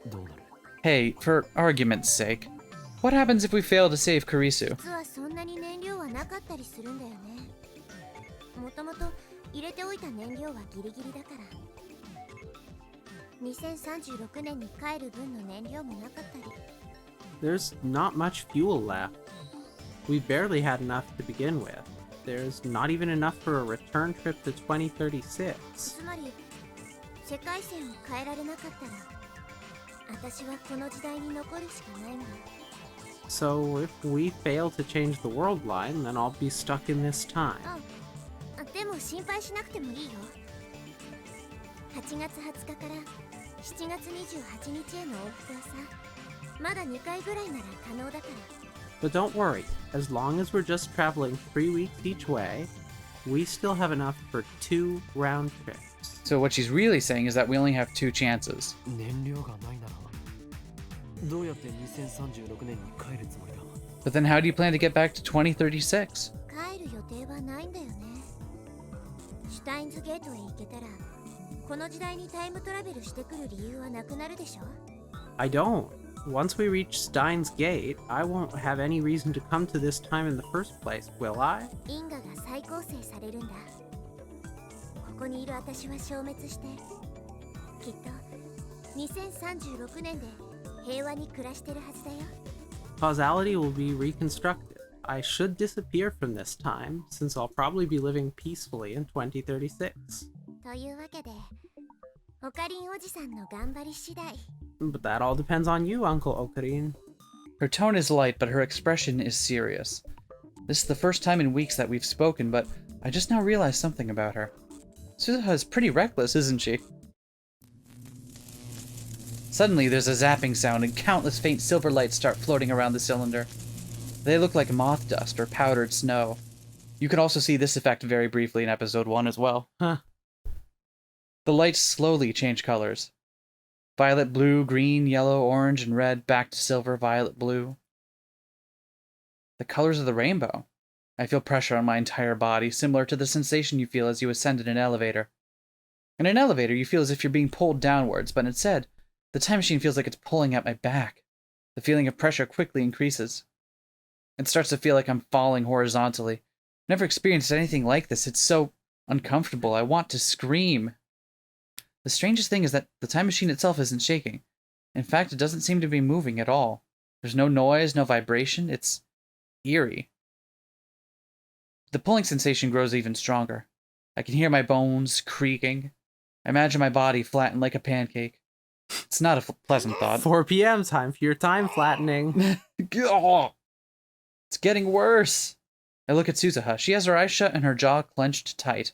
どうなる？ Hey, for argument's sake, what happens if we fail to save Kurisu? 実はそんなに燃料はなかったりするんだよね。もともと入れておいた燃料はギリギリだから。2036年に帰る分の燃料もなかったり。 There's not much fuel left. We barely had enough to begin with. There's not even enough for a return trip to 2036. つまり世界線を変えられなかったら、私はこの時代に残るしかないんだ。 So if we fail to change the world line, then I'll be stuck in this time. でも心配しなくてもいいよ。8月20日から7月28日への往復はさ、まだ2回ぐらいなら可能だから。 But don't worry, as long as we're just traveling 3 weeks each way, we still have enough for 2 round trips. So what she's really saying is that we only have 2 chances. 燃料がないならどうやって2036年に帰るつもりだ？ But then how do you plan to get back to 2036? 帰る予定はないんだよね。シュタインズゲートへ行けたら、この時代にタイムトラベルしてくる理由はなくなるでしょ。 I don't. Once we reach Steins Gate, I won't have any reason to come to this time in the first place, will I? 因果が再構成されるんだ。ここにいる私は消滅して、きっと2036年で平和に暮らしてるはずだよ。 Causality will be reconstructed. I should disappear from this time, since I'll probably be living peacefully in 2036. というわけで、オカリンおじさんの頑張り次第。 But that all depends on you, Uncle Okarin. Her tone is light, but her expression is serious. This is the first time in weeks that we've spoken, but I just now realized something about her. Suzuha is pretty reckless, isn't she? Suddenly, there's a zapping sound and countless faint silver lights start floating around the cylinder. They look like moth dust or powdered snow. You can also see this effect very briefly in episode 1 as well. Huh. The lights slowly change colors. Violet, blue, green, yellow, orange, and red, back to silver, violet, blue. The colors of the rainbow. I feel pressure on my entire body, similar to the sensation you feel as you ascend in an elevator. In an elevator, you feel as if you're being pulled downwards, but instead, the time machine feels like it's pulling at my back. The feeling of pressure quickly increases. It starts to feel like I'm falling horizontally. Never experienced anything like this. It's so uncomfortable. I want to scream. The strangest thing is that the time machine itself isn't shaking. In fact, it doesn't seem to be moving at all. There's no noise, no vibration. It's eerie. The pulling sensation grows even stronger. I can hear my bones creaking. I imagine my body flattened like a pancake. It's not a pleasant thought. 4 p.m. time for your time flattening. Oh, it's getting worse. I look at Suzuha. She has her eyes shut and her jaw clenched tight.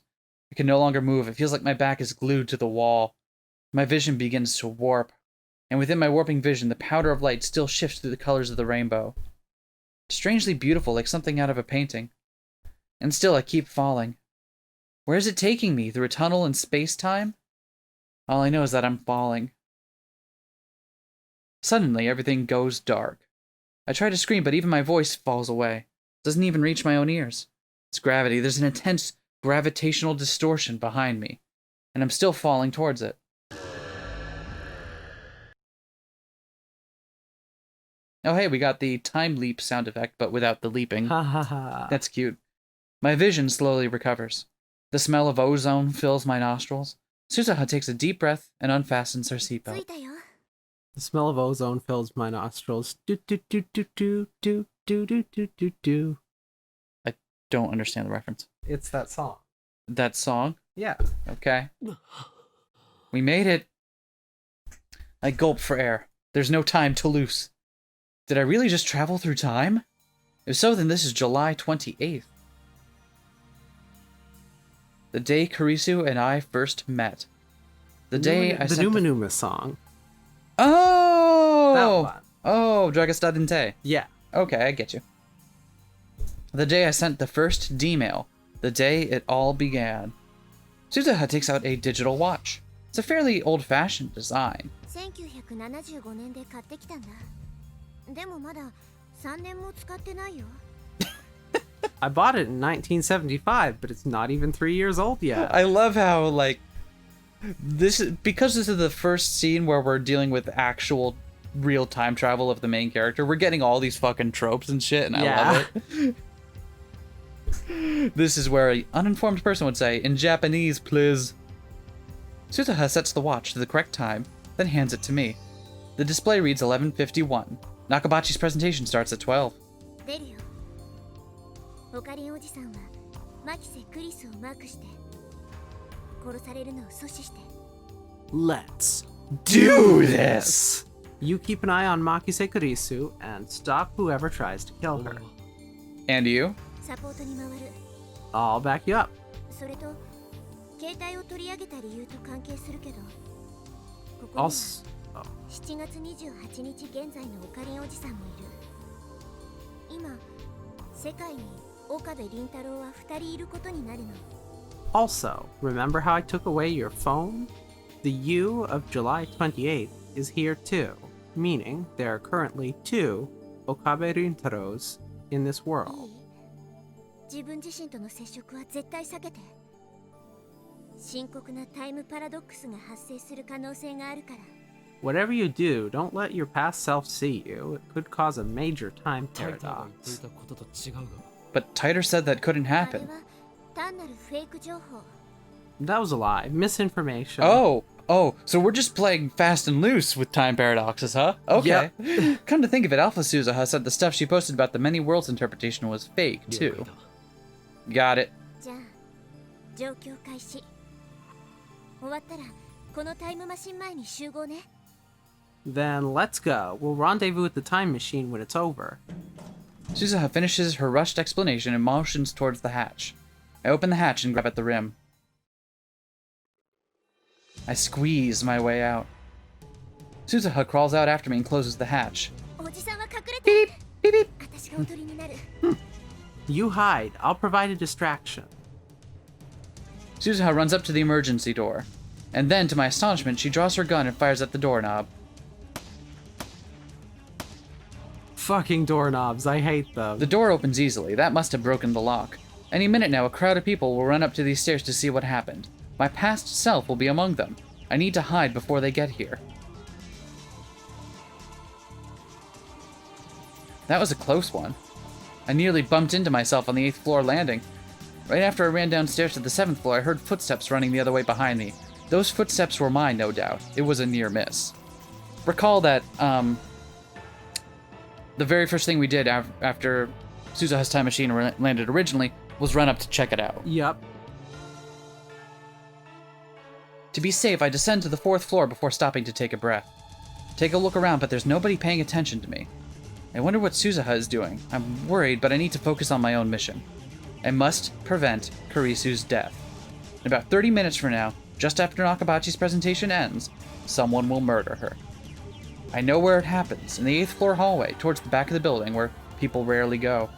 I can no longer move. It feels like my back is glued to the wall. My vision begins to warp. And within my warping vision, the powder of light still shifts through the colors of the rainbow. Strangely beautiful, like something out of a painting. And still, I keep falling. Where is it taking me? Through a tunnel in space-time? All I know is that I'm falling. Suddenly, everything goes dark. I try to scream, but even my voice falls away. It doesn't even reach my own ears. It's gravity. There's an intense gravitational distortion behind me, and I'm still falling towards it. Oh, hey, we got the time leap sound effect, but without the leaping. Ha ha ha. That's cute. My vision slowly recovers. The smell of ozone fills my nostrils. Suzuha takes a deep breath and unfastens her seatbelt. The smell of ozone fills my nostrils. Do do do do do do do do do do do. I don't understand the reference. It's that song. That song? Yeah. Okay. We made it. I gulp for air. There's no time to lose. Did I really just travel through time? If so, then this is July 28th. The day Kurisu and I first met. The day I the sent Numa Numa song. Oh! That one. Oh, Dragasta Dente. Yeah. Okay, I get you. The day I sent the first D-mail. The day it all began. Suzuha takes out a digital watch. It's a fairly old-fashioned design. 1975年で買ってきたんだ。でもまだ3年も使ってないよ。I bought it in 1975, but it's not even 3 years old yet. I love how, like, because this is the first scene where we're dealing with actual real time travel of the main character, we're getting all these fucking tropes and shit, and I love it. This is where an uninformed person would say, in Japanese, please. Suzuha sets the watch to the correct time, then hands it to me. The display reads 11:51. Nakabachi's presentation starts at 12. 出るよ。オカリンおじさんはマキセ・クリスをマークして殺されるのを阻止して。 Let's Do this! You keep an eye on Makise Kurisu and stop whoever tries to kill her. And you? サポートに回る。 I'll back you up. それと携帯を取り上げた理由と関係するけど、ここには Also, 7月28日現在のオカリンおじさんもいる。今世界に岡部倫太郎は2人いることになるの。 also, remember how I took away your phone? The U of July 28th is here too, meaning there are currently 2 Okabe Rintaros in this い world. い？自分自身との接触は絶対避けて。深刻なタイムパラドックスが発生する可能性があるから。 Whatever you do, don't let your past self see you. It could cause a major time タイターが言ってい paradox. たことと違うが But Titer said that couldn't あれ happen. は単なるフェイク情報。 That was a lie. Misinformation. Oh, so we're just playing fast and loose with time paradoxes, huh? Okay. Come to think of it, Alpha Suzuha said the stuff she posted about the many worlds interpretation was fake, 了 too. 解だ Got it. じゃあ状況開始。終わったらこのタイムマシン前に集合ね。 Then let's go. We'll rendezvous with the time machine when it's over. Suzuha finishes her rushed explanation and motions towards the hatch. I open the hatch and grab at the rim. I squeeze my way out. Suzuha crawls out after me and closes the hatch. おじさんは隠れて。 Beep, beep. 私がおとりになる。 You hide. I'll provide a distraction. Suzuha runs up to the emergency door. And then, to my astonishment, she draws her gun and fires at the doorknob. Fucking doorknobs, I hate them. The door opens easily. That must have broken the lock. Any minute now, a crowd of people will run up to these stairs to see what happened. My past self will be among them. I need to hide before they get here. That was a close one. I nearly bumped into myself on the 8th floor landing. Right after I ran downstairs to the 7th floor, I heard footsteps running the other way behind me. Those footsteps were mine, no doubt. It was a near miss. Recall that, the very first thing we did after Suzuha's time machine landed originally was run up to check it out. Yep. To be safe, I descend to the 4th floor before stopping to take a breath. Take a look around, but there's nobody paying attention to me. I wonder what Suzuha is doing. I'm worried, but I need to focus on my own mission. I must prevent Kurisu's death. In about 30 minutes from now, just after Nakabachi's presentation ends, someone will murder her. I know where it happens, in the 8th floor hallway, towards the back of the building where people rarely go.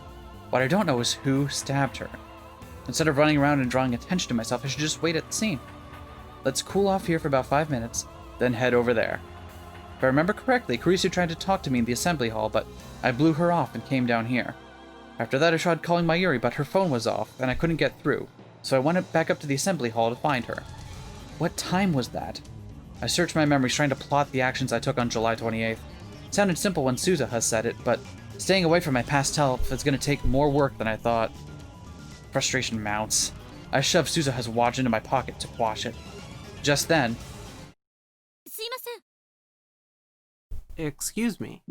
What I don't know is who stabbed her. Instead of running around and drawing attention to myself, I should just wait at the scene. Let's cool off here for about 5 minutes, then head over there. If I remember correctly, Kurisu tried to talk to me in the assembly hall, but I blew her off and came down here. After that, I tried calling Mayuri, but her phone was off, and I couldn't get through, so I went back up to the assembly hall to find her. What time was that? I searched my memories trying to plot the actions I took on July 28th. It sounded simple when Suzuha said it, but staying away from my past self is going to take more work than I thought. Frustration mounts. I shoved Suzuha's watch into my pocket to quash it. Just then... Excuse me.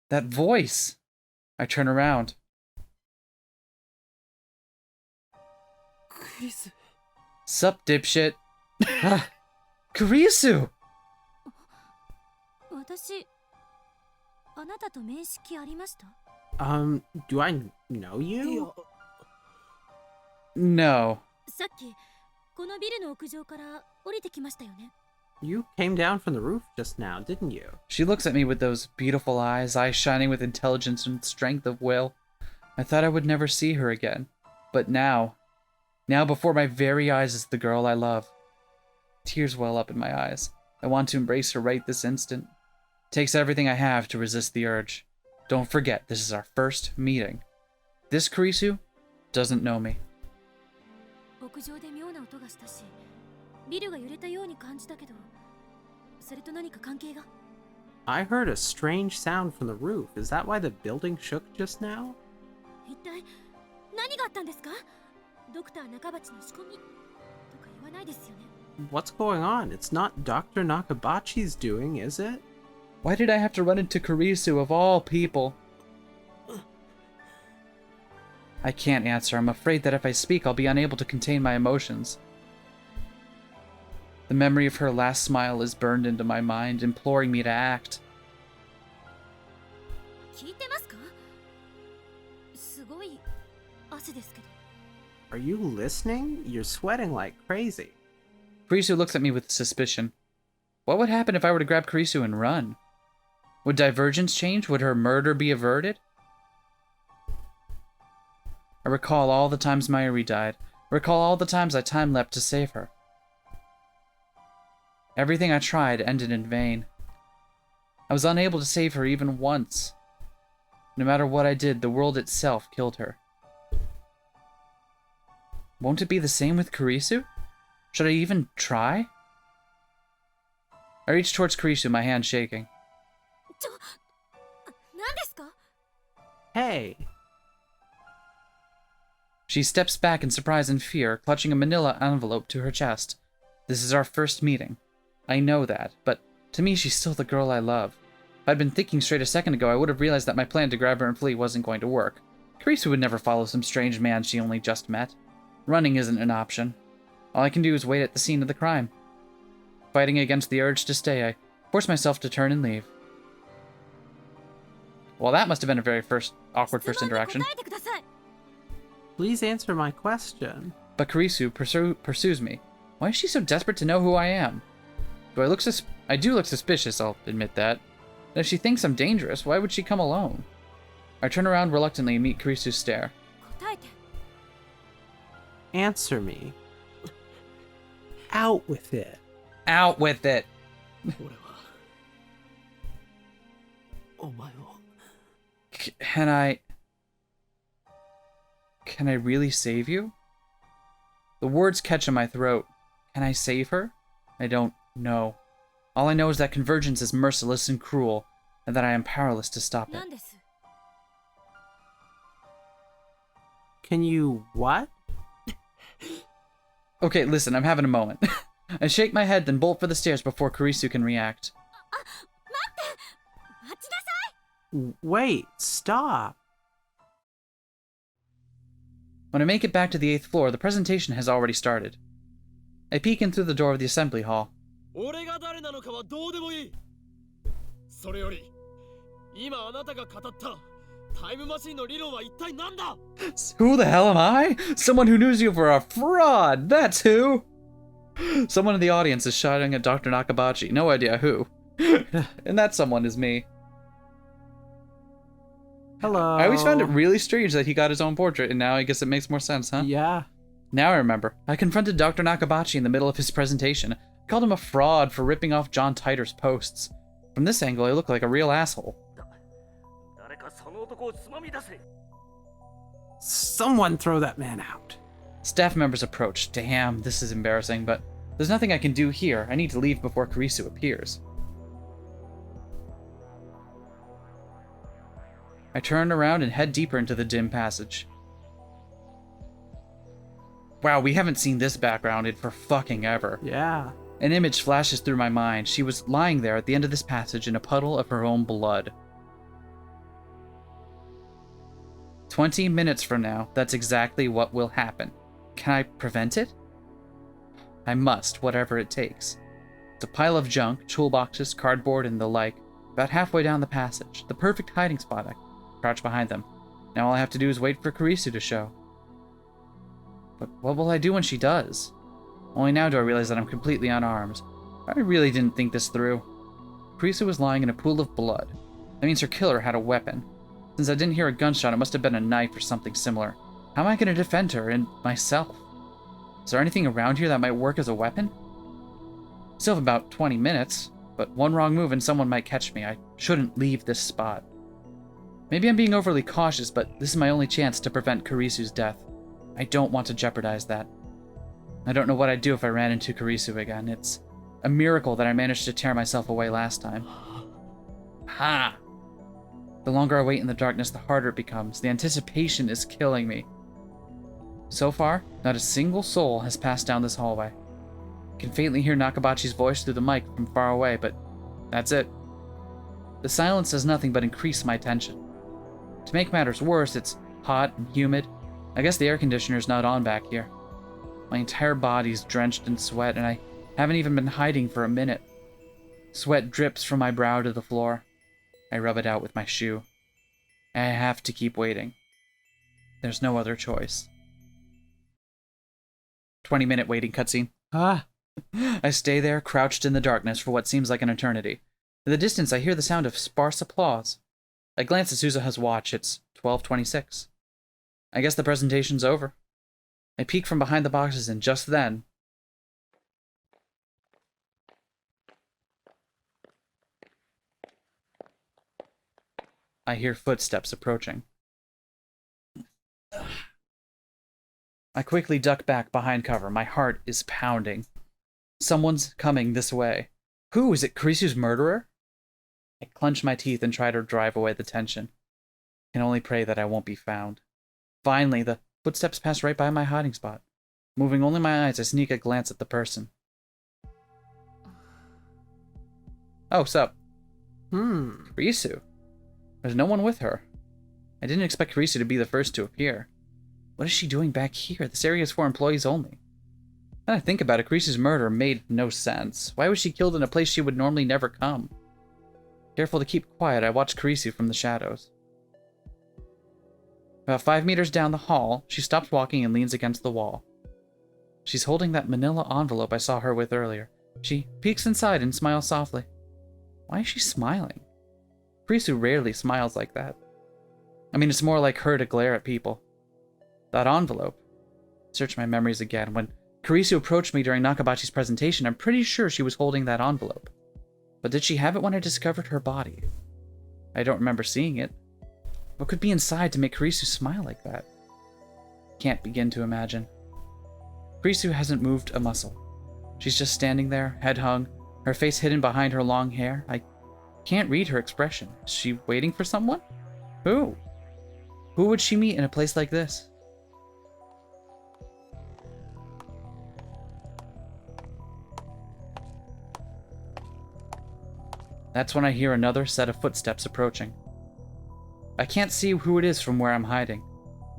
That voice. I turn around. Kurisu. Sup, dipshit? Kurisu! 私、あなたと面識ありました？ Do I know いや、 you? No. さっき、このビルの屋上から降りてきましたよね。 You came down from the roof just now, didn't you? She looks at me with those beautiful eyes shining with intelligence and strength of will. I thought I would never see her again. But now before my very eyes is the girl I love. Tears well up in my eyes. I want to embrace her right this instant. It takes everything I have to resist the urge. Don't forget, this is our first meeting. This Kurisu doesn't know me. 屋上で妙な音がしたし、ビルが揺れたように感じたけど、それと何か関係が？ I heard a strange sound from the roof. Is that why the building shook just now? 一体何があったんですか？ドクター中鉢の仕込みとか言わないですよね。 What's going on? It's not Dr. Nakabachi's doing, is it? Why did I have to run into Kurisu of all people? I can't answer. I'm afraid that if I speak, I'll be unable to contain my emotions. The memory of her last smile is burned into my mind, imploring me to act. 聞いてますか？すごい汗ですけど。 Are you listening? You're sweating like crazy. Kurisu looks at me with suspicion. What would happen if I were to grab Kurisu and run? Would divergence change? Would her murder be averted? I recall all the times Mayuri died. I recall all the times I time-leapt to save her. Everything I tried ended in vain. I was unable to save her even once. No matter what I did, the world itself killed her. Won't it be the same with Kurisu? Should I even try? I reached towards Kurisu, my hand shaking. 何ですか？ Hey, She steps back in surprise and fear, clutching a manila envelope to her chest. This is our first meeting. I know that, but to me she's still the girl I love. If I'd been thinking straight a second ago, I would have realized that my plan to grab her and flee wasn't going to work. Kurisu would never follow some strange man she only just met. Running isn't an option. All I can do is wait at the scene of the crime. Fighting against the urge to stay, I force myself to turn and leave. Well, that must have been a very awkward first interaction. 質問に答えてください。 please answer my question. But Kurisu pursues me. Why is she so desperate to know who I am? I do look suspicious, I'll admit that. And if she thinks I'm dangerous, why would she come alone? I turn around reluctantly and meet Kurisu's stare. 答えて。 Answer me. Out with it. Out with it. 俺はお前を Can I really save you? The words catch in my throat. Can I save her? I don't know. All I know is that convergence is merciless and cruel, and that I am powerless to stop it. なんです Can you what? Okay, listen, I'm having a moment. I shake my head, then bolt for the stairs before Kurisu can react. 待ちなさい Wait, stop. When I make it back to the 8th floor, the presentation has already started. I peek in through the door of the assembly hall. 俺が誰なのかはどうでもいい。それより今あなたが語ったタイムマシンの理論は一体何だ？ Who the hell am I? Someone who knows you for a fraud! That's who! Someone in the audience is shouting at Dr. Nakabachi, no idea who. And that someone is me. Hello. I always found it really strange that he got his own portrait, and now I guess it makes more sense, huh? Yeah. Now I remember. I confronted Dr. Nakabachi in the middle of his presentation. I called him a fraud for ripping off John Titor's posts. From this angle, I look like a real asshole. 誰かその男をつまみ出せ。 Someone throw that man out. Staff members approach. Damn, this is embarrassing, but there's nothing I can do here. I need to leave before Kurisu appears. I turn around and head deeper into the dim passage. Wow, we haven't seen this background in for fucking ever. Yeah. An image flashes through my mind. She was lying there at the end of this passage in a puddle of her own blood. 20 minutes from now, that's exactly what will happen. Can I prevent it? I must, whatever it takes. It's a pile of junk, toolboxes, cardboard, and the like, about halfway down the passage. The perfect hiding spot. I crouch behind them. Now all I have to do is wait for Kurisu to show. But what will I do when she does? Only now do I realize that I'm completely unarmed. I really didn't think this through. Kurisu was lying in a pool of blood. That means her killer had a weapon. Since I didn't hear a gunshot, it must have been a knife or something similar. How am I going to defend her and myself? Is there anything around here that might work as a weapon? Still have about 20 minutes, but one wrong move and someone might catch me. I shouldn't leave this spot. Maybe I'm being overly cautious, but this is my only chance to prevent Kurisu's death. I don't want to jeopardize that. I don't know what I'd do if I ran into Kurisu again. It's a miracle that I managed to tear myself away last time. Ha! The longer I wait in the darkness, the harder it becomes. The anticipation is killing me. So far, not a single soul has passed down this hallway. I can faintly hear Nakabachi's voice through the mic from far away, but that's it. The silence does nothing but increase my tension. To make matters worse, it's hot and humid. I guess the air conditioner's not on back here. My entire body's drenched in sweat, and I haven't even been hiding for a minute. Sweat drips from my brow to the floor. I rub it out with my shoe. I have to keep waiting. There's no other choice. 20-minute waiting cutscene. Ah. I stay there, crouched in the darkness for what seems like an eternity. In the distance, I hear the sound of sparse applause. I glance at Suzuha's watch. It's 12:26. I guess the presentation's over. I peek from behind the boxes, and just then... I hear footsteps approaching. I quickly duck back behind cover. My heart is pounding. Someone's coming this way. Who? Is it Kurisu's murderer? I clench my teeth and try to drive away the tension. I can only pray that I won't be found. Finally, the footsteps pass right by my hiding spot. Moving only my eyes, I sneak a glance at the person. Oh, sup? Kurisu. There's no one with her. I didn't expect Kurisu to be the first to appear. What is she doing back here? This area is for employees only. Then I think about it, Kurisu's murder made no sense. Why was she killed in a place she would normally never come? Careful to keep quiet, I watch Kurisu from the shadows. About 5 meters down the hall, she stops walking and leans against the wall. She's holding that manila envelope I saw her with earlier. She peeks inside and smiles softly. Why is she smiling? Kurisu rarely smiles like that. I mean, it's more like her to glare at people. That envelope. Search my memories again. When Kurisu approached me during Nakabachi's presentation. I'm pretty sure she was holding that envelope. But did she have it when I discovered her body? I don't remember seeing it. What could be inside to make Kurisu smile like that? Can't begin to imagine. Kurisu hasn't moved a muscle. She's just standing there, head hung, her face hidden behind her long hair. I can't read her expression. Is she waiting for someone? Who? Who would she meet in a place like this? That's when I hear another set of footsteps approaching. I can't see who it is from where I'm hiding,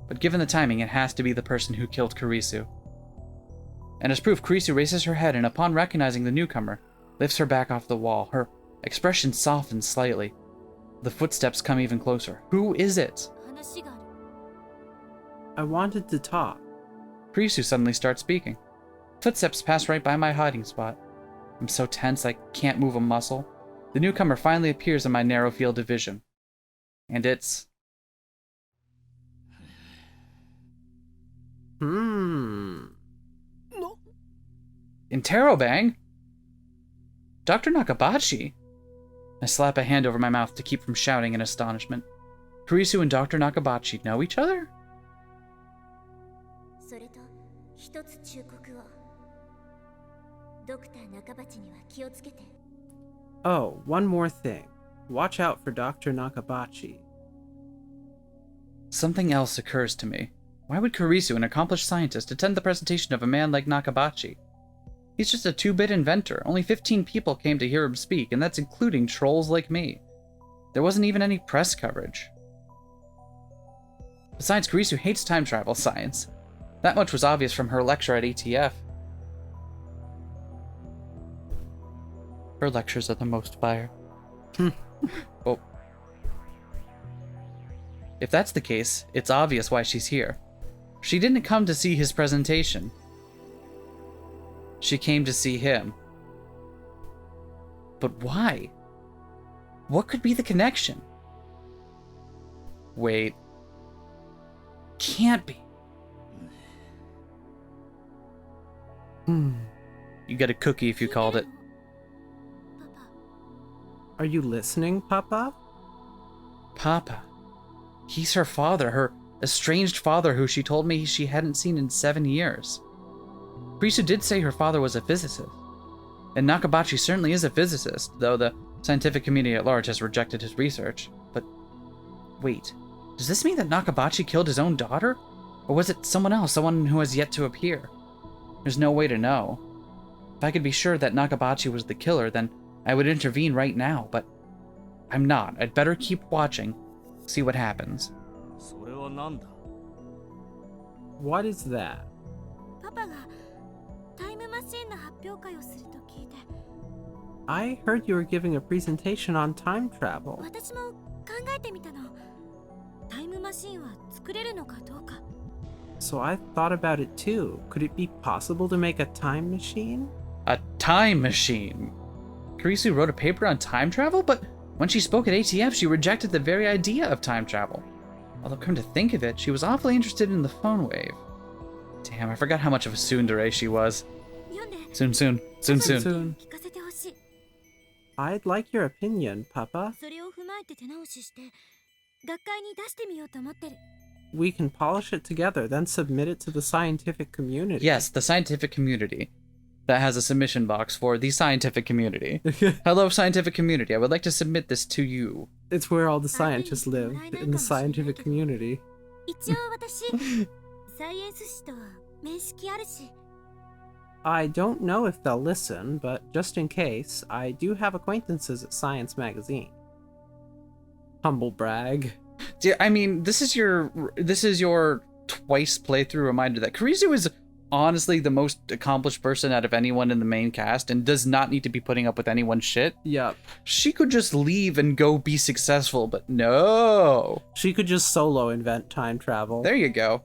but given the timing, it has to be the person who killed Kurisu. And as proof, Kurisu raises her head and upon recognizing the newcomer, lifts her back off the wall. Her expression softens slightly. The footsteps come even closer. Who is it? I wanted to talk. Kurisu suddenly starts speaking. Footsteps pass right by my hiding spot. I'm so tense I can't move a muscle. The newcomer finally appears in my narrow field of vision. And it's... Interrobang? Dr. Nakabachi? I slap a hand over my mouth to keep from shouting in astonishment. Kurisu and Dr. Nakabachi know each other? Oh, one more thing. Watch out for Dr. Nakabachi. Something else occurs to me. Why would Kurisu, an accomplished scientist, attend the presentation of a man like Nakabachi? He's just a 2-bit inventor. Only 15 people came to hear him speak, and that's including trolls like me. There wasn't even any press coverage. Besides, Kurisu hates time travel science. That much was obvious from her lecture at ATF. Her lectures are the most fire. Oh. If that's the case, it's obvious why she's here. She didn't come to see his presentation. She came to see him. But why? What could be the connection? Wait. Can't be. You get a cookie if you called it. Are you listening, Papa? Papa. He's her father, her estranged father who she told me she hadn't seen in 7 years. Kurisu did say her father was a physicist. And Nakabachi certainly is a physicist, though the scientific community at large has rejected his research. But wait, does this mean that Nakabachi killed his own daughter? Or was it someone else, someone who has yet to appear? There's no way to know. If I could be sure that Nakabachi was the killer, then I would intervene right now, but I'm not. I'd better keep watching, see what happens. What is that? I heard you were giving a presentation on time travel. So I thought about it too. Could it be possible to make a time machine? A time machine? Kurisu wrote a paper on time travel, but when she spoke at ATF, she rejected the very idea of time travel. Although, come to think of it, she was awfully interested in the phone wave. Damn, I forgot how much of a tsundere she was. Soon. I'd like your opinion, Papa. We can polish it together, then submit it to the scientific community. Yes, the scientific community. That has a submission box for the scientific community. Hello, scientific community. I would like to submit this to you. It's where all the scientists live, in the scientific community. I don't know if they'll listen, but just in case, I do have acquaintances at Science Magazine. Humble brag. I mean, this is your twice playthrough reminder that Kurisu is honestly the most accomplished person out of anyone in the main cast and does not need to be putting up with anyone's shit. Yep. She could just leave and go be successful, but no. She could just solo invent time travel. There you go.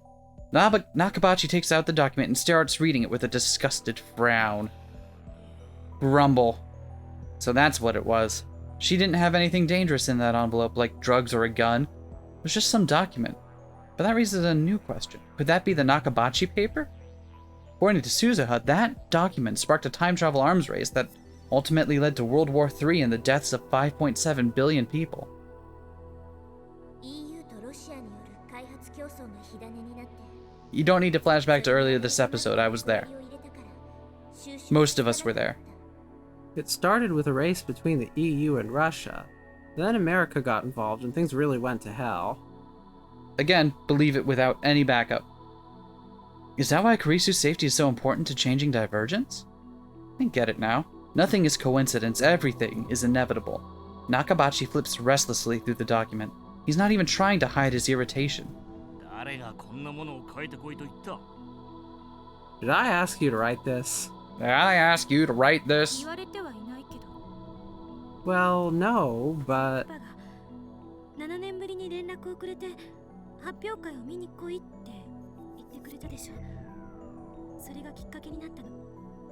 Nakabachi takes out the document and starts reading it with a disgusted frown. Grumble. So that's what it was. She didn't have anything dangerous in that envelope, like drugs or a gun. It was just some document. But that raises a new question. Could that be the Nakabachi paper? According to Suzuha, that document sparked a time travel arms race that ultimately led to World War III and the deaths of 5.7 billion people. You don't need to flash back to earlier this episode, I was there. Most of us were there. It started with a race between the EU and Russia. Then America got involved and things really went to hell. Again, believe it without any backup. Is that why Kurisu's safety is so important to changing divergence? I get it now. Nothing is coincidence, everything is inevitable. Nakabachi flips restlessly through the document. He's not even trying to hide his irritation. Did I ask you to write this? Did I ask you to write this? Well, no, but...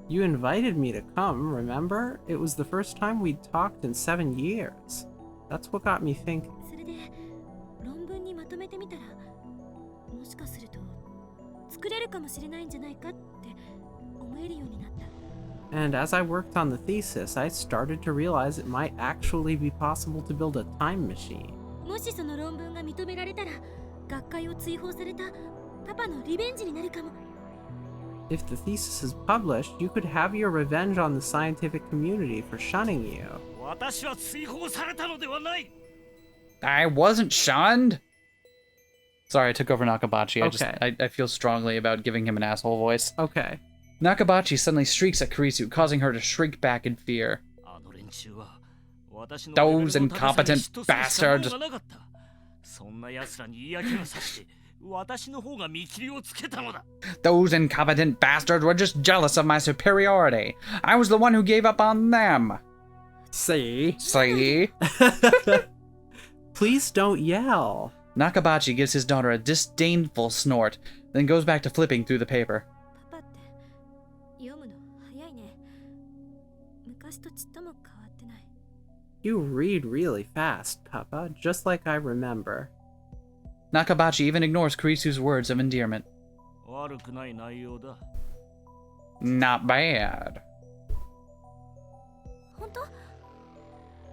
You invited me to come, remember? It was the first time we'd talked in 7 years. That's what got me thinking. And as I worked on the thesis, I started to realize it might actually be possible to build a time machine. If the thesis is published, you could have your revenge on the scientific community for shunning you. I wasn't shunned. Sorry, I took over Nakabachi. Okay. I feel strongly about giving him an asshole voice. Okay. Nakabachi suddenly shrieks at Kurisu, causing her to shrink back in fear. Those incompetent bastards! Those incompetent bastards were just jealous of my superiority. I was the one who gave up on them. See? Please don't yell. Nakabachi gives his daughter a disdainful snort, then goes back to flipping through the paper. You read really fast, Papa, just like I remember. Nakabachi even ignores Kurisu's words of endearment. Not bad.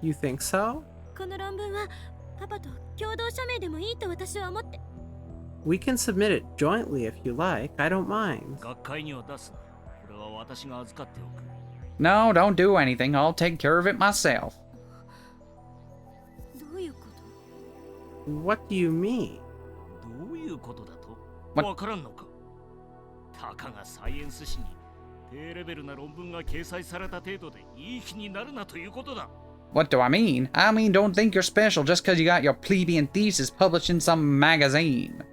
You think so? We can submit it jointly if you like, I don't mind. No, don't do anything. I'll take care of it myself. What do you mean? What? What do I mean? I mean, don't think you're special just because you got your plebeian thesis published in some magazine.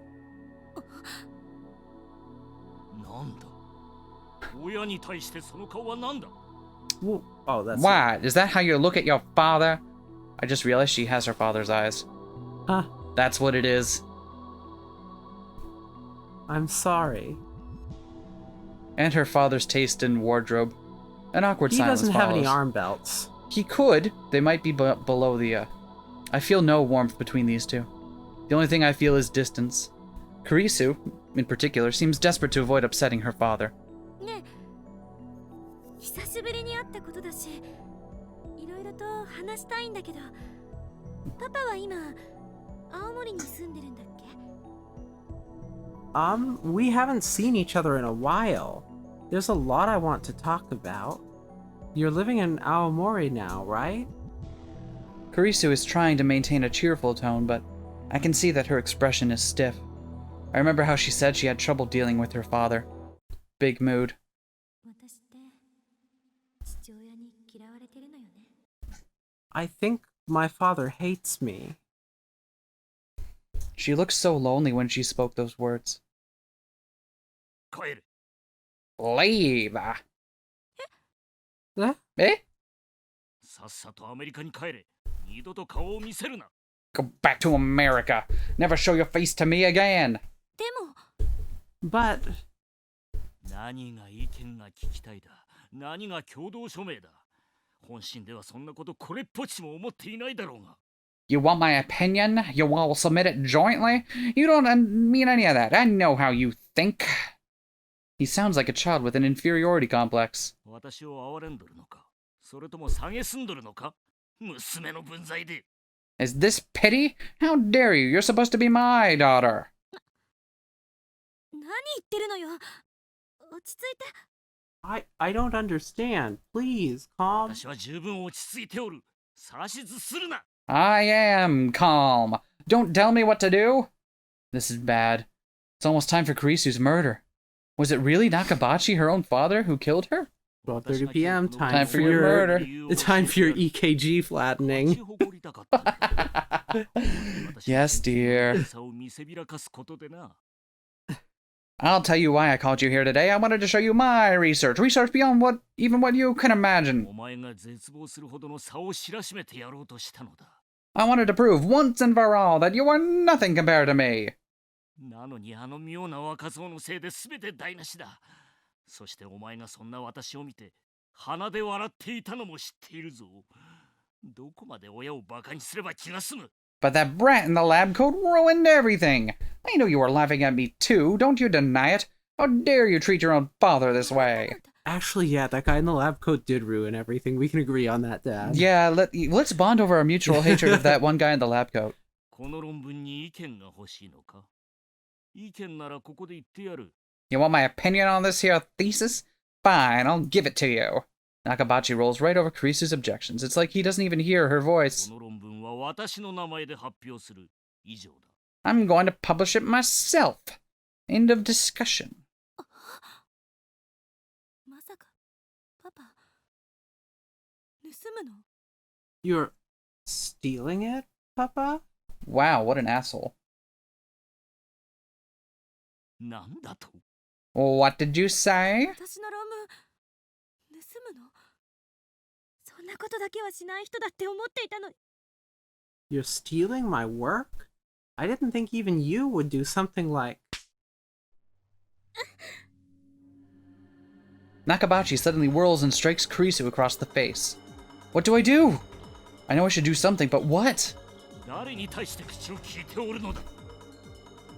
Oh, that's... What? Is that how you look at your father? I just realized she has her father's eyes. Huh. That's what it is. I'm sorry. And her father's taste in wardrobe. An awkward silence He doesn't follows. have any arm belts. He could. They might be below the, I feel no warmth between these two. The only thing I feel is distance. Kurisu, in particular, seems desperate to avoid upsetting her father. We haven't seen each other in a while. There's a lot I want to talk about. You're living in Aomori now, right? Kurisu is trying to maintain a cheerful tone, but I can see that her expression is stiff. I remember how she said she had trouble dealing with her father. Big mood. I think my father hates me. She looked so lonely when she spoke those words. Leave! Eh? Go back to America. Never show your face to me again. But... You want my opinion? You all submit it jointly? You don't mean any of that. I know how you think. He sounds like a child with an inferiority complex. 私を憐れんどるのかそれとも蔑んどるのか娘の分際で Is this pity? How dare you? You're supposed to be my daughter. 何言ってるのよ。落ち着いて。I don't understand. Please, calm. 私は十分落ち着いておる指図するな I am calm. Don't tell me what to do. This is bad. It's almost time for Kurisu's murder. Was it really Nakabachi, her own father, who killed her? 12:30 p.m. Time for your murder. Time for your EKG flattening. Yes, dear. I'll tell you why I called you here today. I wanted to show you my research. Research beyond what you can imagine. I wanted to prove once and for all that you are nothing compared to me. なのにあの妙な若造のせいで全て台無しだ。そしてお前がそんな私を見て鼻で笑っていたのも知っているぞ。どこまで親をバカにすれば気が済む。 But that brat in the lab coat ruined everything. I know you were laughing at me too. Don't you deny it? How dare you treat your own father this way? Actually, yeah, that guy in the lab coat did ruin everything. We can agree on that, Dad. Yeah, let's bond over our mutual hatred of that one guy in the lab coat. この論文に意見が欲しいのか。意見ならここで言ってやる。 You want my opinion on this here thesis? Fine, I'll give it to you. Nakabachi rolls right over Kurisu's objections. It's like he doesn't even hear her voice. この論文は私の名前で発表する。以上だ。 I'm going to publish it myself. End of discussion. まさか、パパ、盗むの？ You're stealing it, Papa? Wow, what an asshole. なんだと？ What did you say? 私の論文、盗むの？そんなことだけはしない人だって思っていたのに。 You're stealing my work? I didn't think even you would do something like... Nakabachi suddenly whirls and strikes Kurisu across the face. What do I do? I know I should do something, but what? 誰に対して口を聞いておるのだ？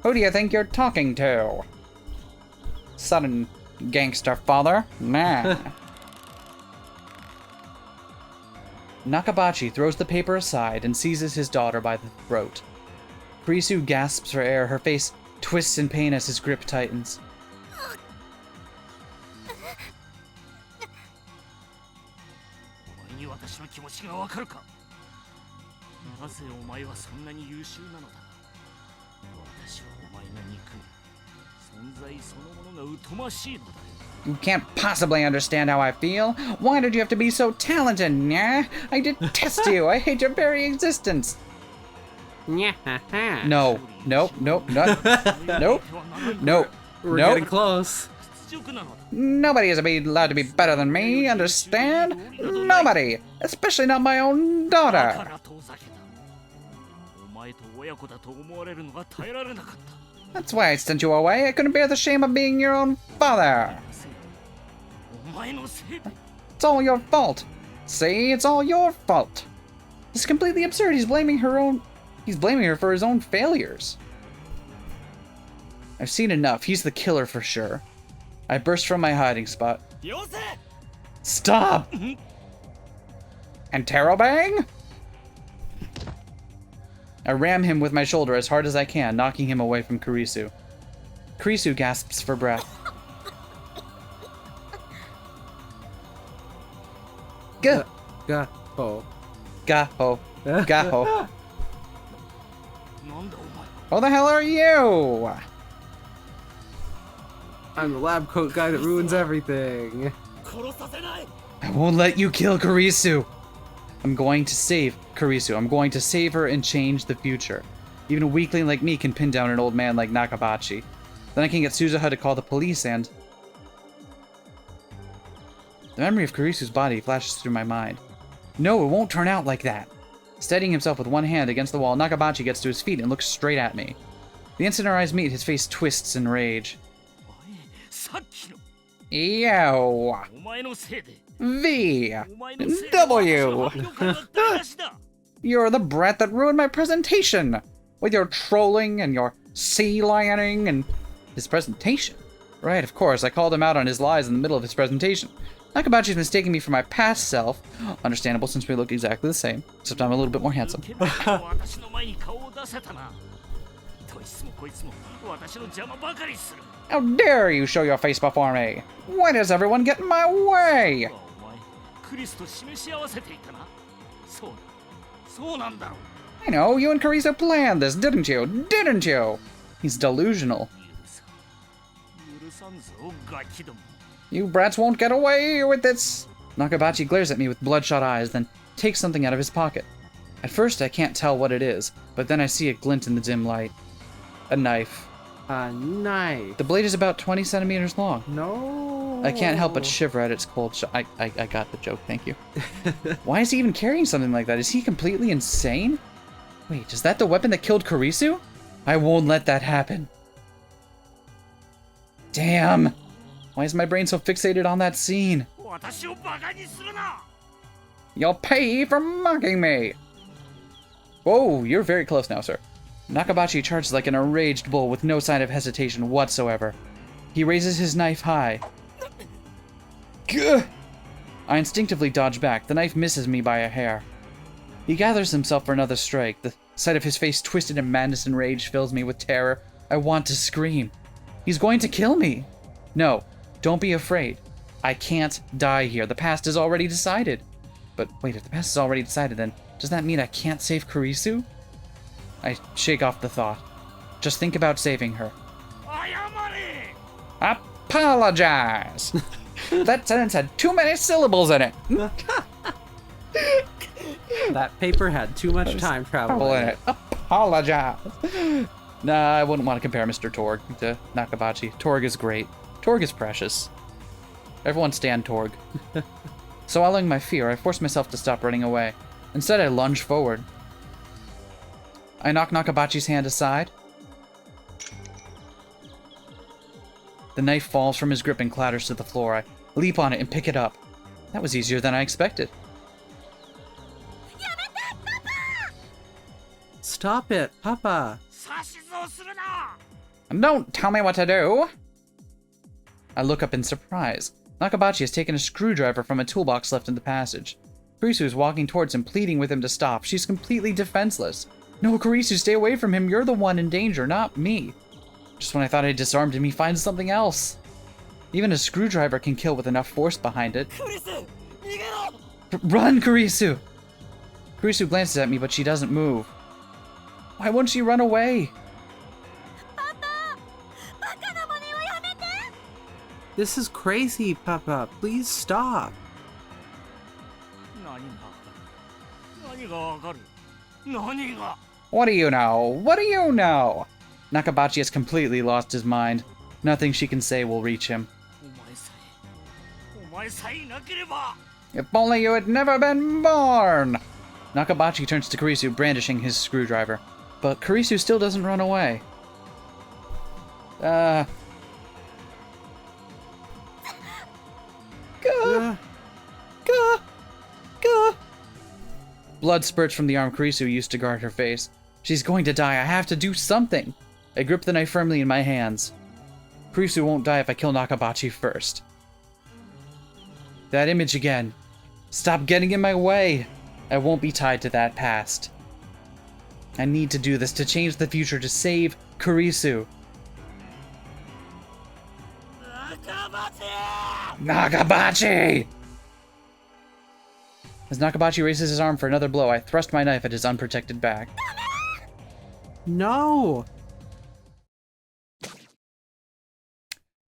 Who do you think you're talking to? Sudden gangster father? Nah. Nakabachi throws the paper aside and seizes his daughter by the throat. Kurisu gasps for air, her face twists in pain as his grip tightens. お前に私の気持ちがわかるか？なぜお前はそんなに優秀なのだ？私はお前が憎む。存在そのものが疎ましいのだ。 You can't possibly understand how I feel. Why did you have to be so talented, nah? I detest you. I hate your very existence. No, nope, nope, nope, nope, nope, We're nope. getting close. Nobody is allowed to be better than me, understand? Nobody, especially not my own daughter. お前と親子だと思われるのが耐えられなかった。 That's why I sent you away. I couldn't bear the shame of being your own father. お前のせいで。 It's all your fault. See, it's all your fault. It's completely absurd. He's blaming her for his own failures. I've seen enough. He's the killer for sure. I burst from my hiding spot. よせ! Stop! And Terrobang? I ram him with my shoulder as hard as I can, knocking him away from Kurisu. Kurisu gasps for breath. Gah! Gaho. Gaho. Gaho. なんだお前。 Who the hell are you? I'm the lab coat guy that ruins everything. 殺させない。 I won't let you kill Kurisu. I'm going to save Kurisu. I'm going to save her and change the future. Even a weakling like me can pin down an old man like Nakabachi. Then I can get Suzuha to call the police and... The memory of Kurisu's body flashes through my mind. No, it won't turn out like that. Steadying himself with one hand against the wall, Nakabachi gets to his feet and looks straight at me. The instant our eyes meet, his face twists in rage. さっきの Yo! お前のせいで。 V! お前のせいで私の W! 発表会が台無しだ。 You're the brat that ruined my presentation! With your trolling and your sea lioning and... His presentation? Right, of course. I called him out on his lies in the middle of his presentation. Nakabachi's mistaking me for my past self. Understandable since we look exactly the same, except I'm a little bit more handsome. How dare you show your face before me? Why does everyone get in my way? I know, you and Carissa planned this, didn't you? Didn't you? He's delusional. You brats won't get away with this. Nakabachi glares at me with bloodshot eyes, then takes something out of his pocket. At first, I can't tell what it is, but then I see a glint in the dim light. A knife. A knife. The blade is about 20 centimeters long. No. I can't help but shiver at its cold I got the joke, thank you. Why is he even carrying something like that? Is he completely insane? Wait, is that the weapon that killed Kurisu? I won't let that happen. Damn! Why is my brain so fixated on that scene? You'll pay for mocking me! Whoa, you're very close now, sir. Nakabachi charges like an enraged bull with no sign of hesitation whatsoever. He raises his knife high. Gah! I instinctively dodge back. The knife misses me by a hair. He gathers himself for another strike. The sight of his face twisted in madness and rage fills me with terror. I want to scream. He's going to kill me. No, don't be afraid. I can't die here. The past is already decided. But wait, if the past is already decided, then does that mean I can't save Kurisu? I shake off the thought. Just think about saving her. Apologize! That sentence had too many syllables in it. That paper had too much time travel in it. Apologize. Nah, I wouldn't want to compare Mr. Torg to Nakabachi. Torg is great. Torg is precious. Everyone stand Torg. Swallowing my fear, I force myself to stop running away. Instead, I lunge forward. I knock Nakabachi's hand aside. The knife falls from his grip and clatters to the floor. I leap on it and pick it up. That was easier than I expected. Stop it, Papa. Don't tell me what to do. I look up in surprise. Nakabachi has taken a screwdriver from a toolbox left in the passage. Kurisu is walking towards him, pleading with him to stop. She's completely defenseless. No, Kurisu, stay away from him. You're the one in danger, not me. Just when I thought I disarmed him, he finds something else. Even a screwdriver can kill with enough force behind it. Run, Kurisu! Kurisu glances at me, but she doesn't move. Why won't she run away? This is crazy, Papa. Please stop. What do you know? What do you know? Nakabachi has completely lost his mind. Nothing she can say will reach him. If only you had never been born! Nakabachi turns to Kurisu, brandishing his screwdriver. But Kurisu still doesn't run away. Gah. Gah. Gah. Blood spurts from the arm Kurisu used to guard her face. She's going to die. I have to do something. I grip the knife firmly in my hands. Kurisu won't die if I kill Nakabachi first. That image again. Stop getting in my way. I won't be tied to that past. I need to do this to change the future, to save Kurisu. Nakabachi! As Nakabachi raises his arm for another blow, I thrust my knife at his unprotected back. No!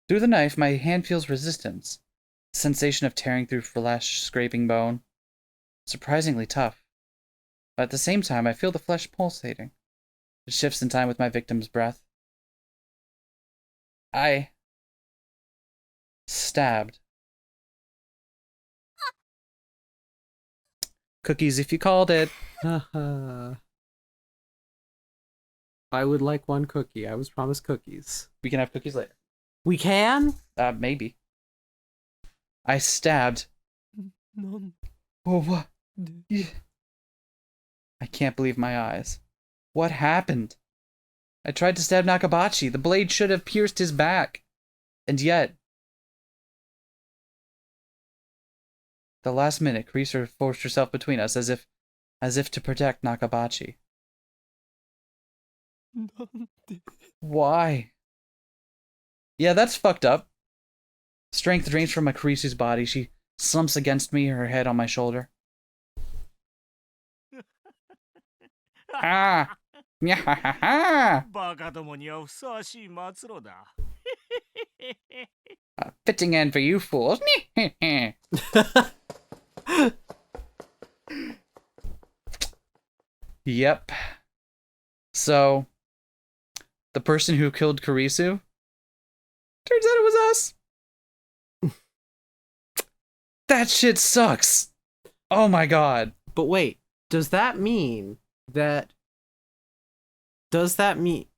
Through the knife, my hand feels resistance. The sensation of tearing through flesh, scraping bone. Surprisingly tough. But at the same time, I feel the flesh pulsating. It shifts in time with my victim's breath. I stabbed. Cookies if you called it. I would like one cookie. I was promised cookies. We can have cookies later. We can? Maybe. I stabbed. Oh, what? I can't believe my eyes. What happened? I tried to stab Nakabachi. The blade should have pierced his back. And yet, the last minute, Kurisu forced herself between us as if to protect Nakabachi. Why? Yeah, that's fucked up. Strength drains from Kurisu's body. She slumps against me, her head on my shoulder. Ah! Nyahaha! A fitting end for you fools. Yep. So, the person who killed Kurisu, turns out it was us. That shit sucks. Oh my god. But wait, does that mean...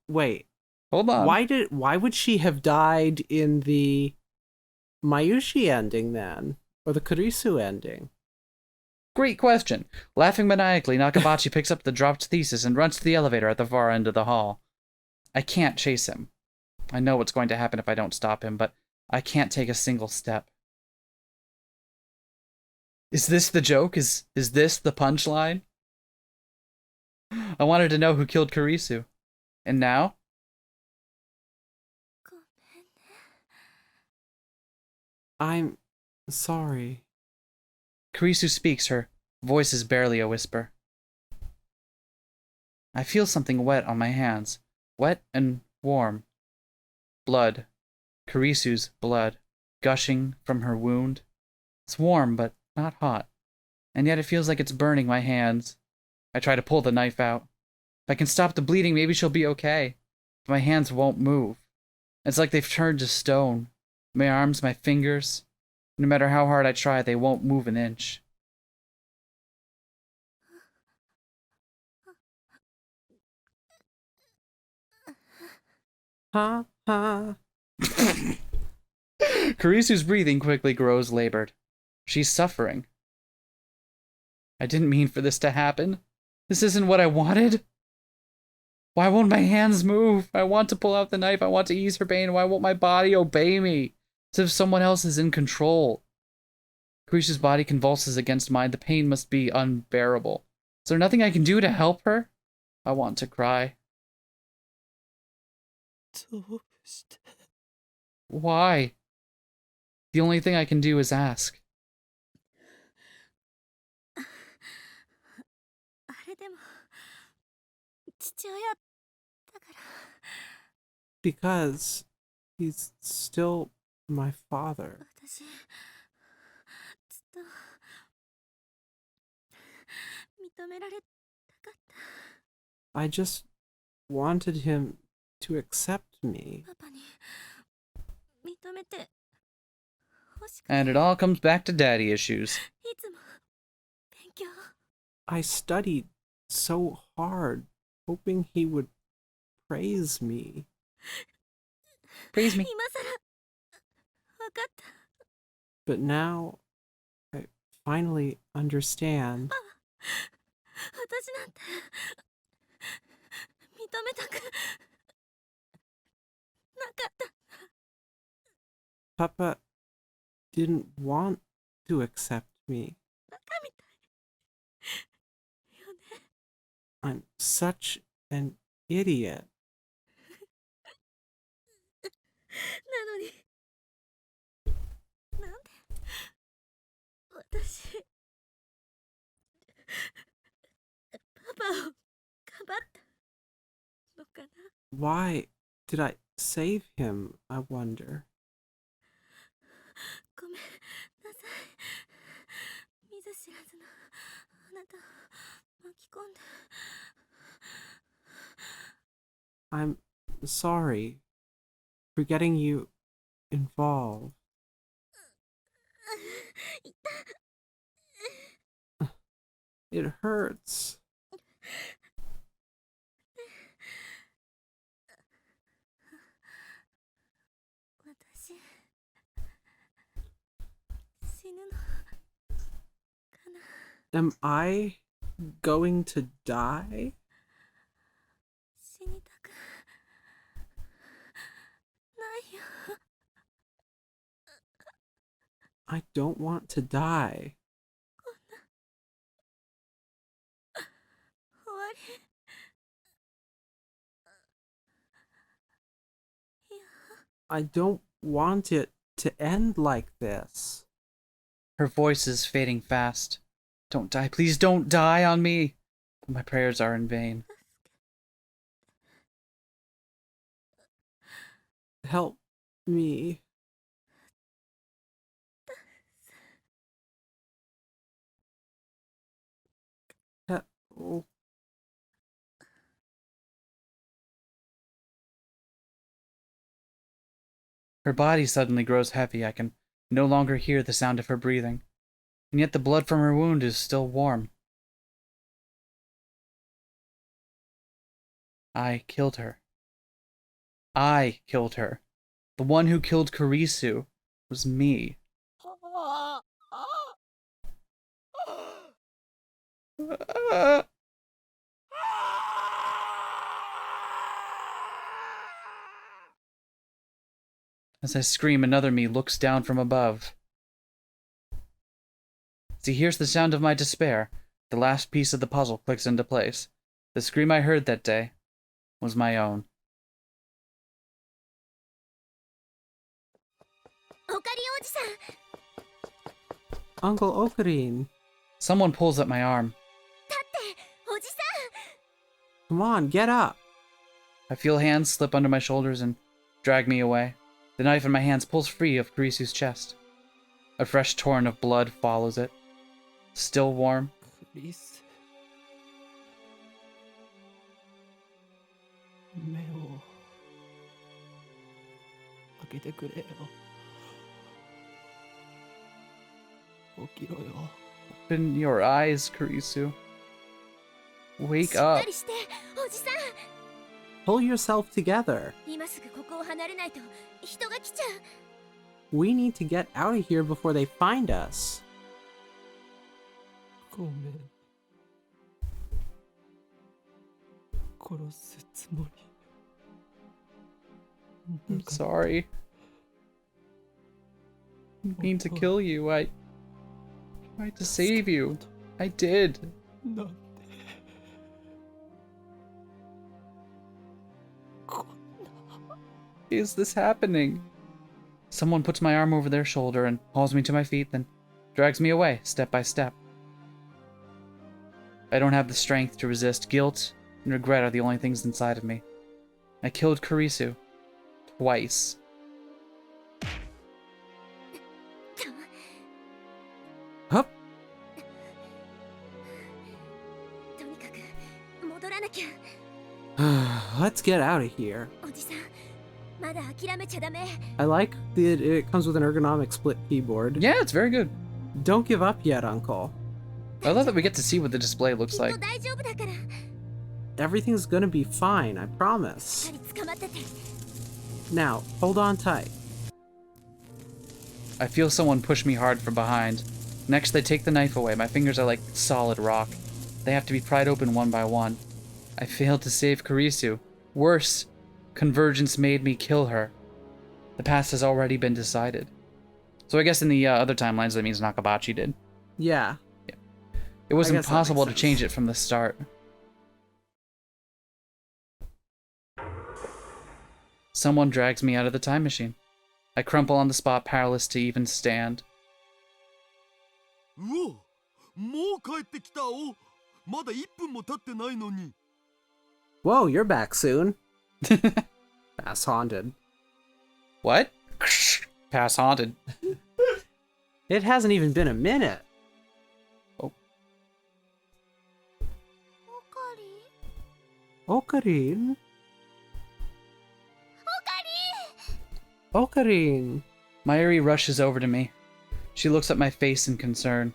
Wait. Hold on. Why would she have died in the Mayushi ending then? Or the Kurisu ending? Great question. Laughing maniacally, Nakabachi picks up the dropped thesis and runs to the elevator at the far end of the hall. I can't chase him. I know what's going to happen if I don't stop him, but I can't take a single step. Is this the joke? Is this the punchline? I wanted to know who killed Kurisu. And now? I'm sorry. Kurisu speaks, her voice is barely a whisper. I feel something wet on my hands. Wet and warm. Blood. Kurisu's blood. Gushing from her wound. It's warm, but not hot. And yet it feels like it's burning my hands. I try to pull the knife out. If I can stop the bleeding, maybe she'll be okay. But my hands won't move. It's like they've turned to stone. My arms, my fingers. No matter how hard I try, they won't move an inch. Ha ha. Kurisu's breathing quickly grows labored. She's suffering. I didn't mean for this to happen. This isn't what I wanted. Why won't my hands move? I want to pull out the knife. I want to ease her pain. Why won't my body obey me? As if someone else is in control. Kurisu's body convulses against mine. The pain must be unbearable. Is there nothing I can do to help her? I want to cry. Why? The only thing I can do is ask. Because he's still my father. I just wanted him to accept me. And it all comes back to daddy issues. I studied so hard, hoping he would praise me. Praise me. But now, I finally understand. Papa didn't want to accept me. I'm such an idiot. Why did I save him, I wonder? I'm sorry for getting you involved. It hurts. Am I going to die? I don't want to die. 終わり。 I don't want it to end like this. Her voice is fading fast. Don't die, please don't die on me. But my prayers are in vain. Help me. Help. Her body suddenly grows heavy. I can no longer hear the sound of her breathing. And yet the blood from her wound is still warm. I killed her. I killed her. The one who killed Kurisu was me. As I scream, another me looks down from above. As he hears the sound of my despair, the last piece of the puzzle clicks into place. The scream I heard that day was my own. オカリンおじさん。 Uncle Okarin. Someone pulls at my arm. 立っておじさん。 Come on, get up. I feel hands slip under my shoulders and drag me away. The knife in my hands pulls free of Kurisu's chest. A fresh torrent of blood follows it. Still warm. クリス。目を開けてくれよ。起きろよ。Open your eyes, Kurisu. Wake しっか up. りしておじさん。 Pull yourself together. 今すぐここを離れないと人が来ちゃう。 We need to get out of here before they find us. ごめん。殺すつもり。 I'm sorry. I didn't mean to kill you. I tried to save you. I did. なんでこんな。 Is this happening? Someone puts my arm over their shoulder and hauls me to my feet, then drags me away, step by step. I don't have the strength to resist. Guilt and regret are the only things inside of me. I killed Kurisu. Twice. はっ。とにかく戻らなきゃ。 Let's get out of here. おじさん、まだ諦めちゃダメ。 I like that it comes with an ergonomic split keyboard. Yeah, it's very good. Don't give up yet, Uncle. I love that we get to see what the display き looks っと like. 大丈夫だから。 Everything's gonna be fine, I しっ promise. かり捕まってて。 Now, hold on tight. I feel someone push me hard from behind. Next, they take the knife away. My fingers are like solid rock. They have to be pried open one by one. I failed to save Kurisu. Worse, convergence made me kill her. The past has already been decided. So I guess in the other timelines, that means Nakabachi did. Yeah. It was I guess that impossible to makes change sense. it from the start. Someone drags me out of the time machine. I crumple on the spot, powerless to even stand. うお、もう帰ってきたお。まだ1分も経ってないのに。 Whoa, you're back soon. Pass haunted. What? Pass haunted. It hasn't even been a minute. オカリン。 Okarin. オカリン。 Okarin. Mayuri rushes over to me. She looks at my face in concern.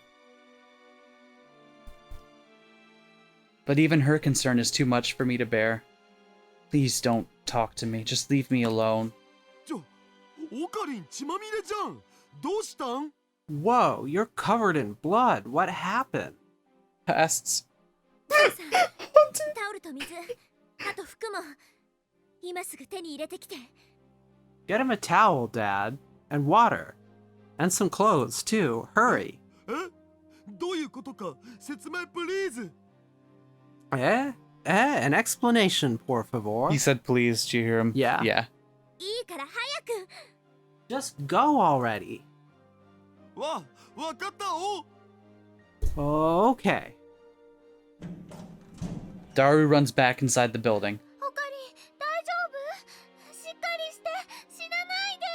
But even her concern is too much for me to bear. Please don't talk to me. Just leave me alone. オカリン血まみれじゃん。どうしたん？ Whoa, you're covered in blood. What happened? Pests. タオルと水、あと服も。今すぐ手に入れてきて。 Get him a towel, Dad. And water. And some clothes, too. Hurry. どういうことか説明プリーズ An explanation, por favor. He said please, did you hear him? Yeah. Yeah. いいから早く Just go already. わかったお Okay. Daru runs back inside the building. オカリン大丈夫しっかりして死なないで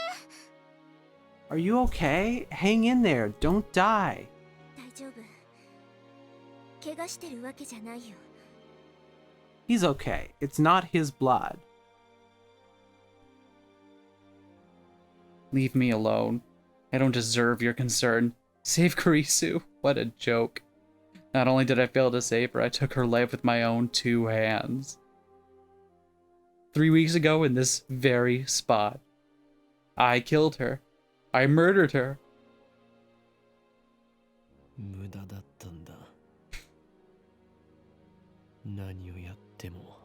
Are you okay? Hang in there. Don't die. 大丈夫怪我してるわけじゃないよ He's okay. It's not his blood. Leave me alone. I don't deserve your concern. Save Kurisu. What a joke. Not only did I fail to save her, I took her life with my own 2 hands. 3 weeks ago in this very spot, I killed her. I murdered her. 無駄だったんだ。何をやっても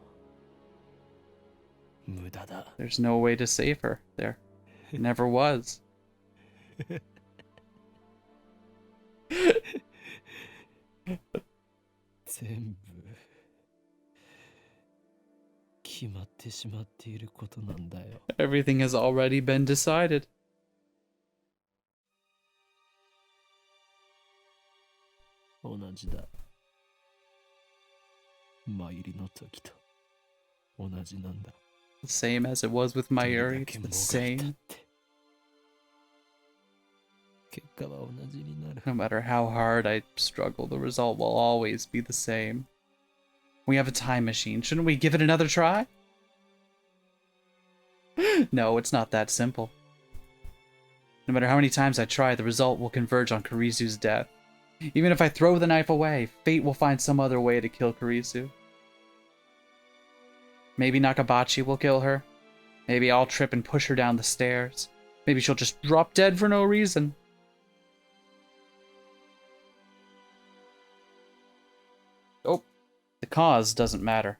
無駄だ。 There's no way to save her. There never was. 全部決まってしまっていることなんだよ。 Everything has already been decided. 同じだ。参りの時と同じなんだ。 The same as it was with Mayuri. どれだけ It's も the がいたっ same. て結果は同じになる。 No matter how hard I struggle, the result will always be the same. We have a time machine. Shouldn't we give it another try? No, it's not that simple. No matter how many times I try, the result will converge on Kurisu's death. Even if I throw the knife away, fate will find some other way to kill Kurisu. Maybe Nakabachi will kill her. Maybe I'll trip and push her down the stairs. Maybe she'll just drop dead for no reason. Oh, the cause doesn't matter.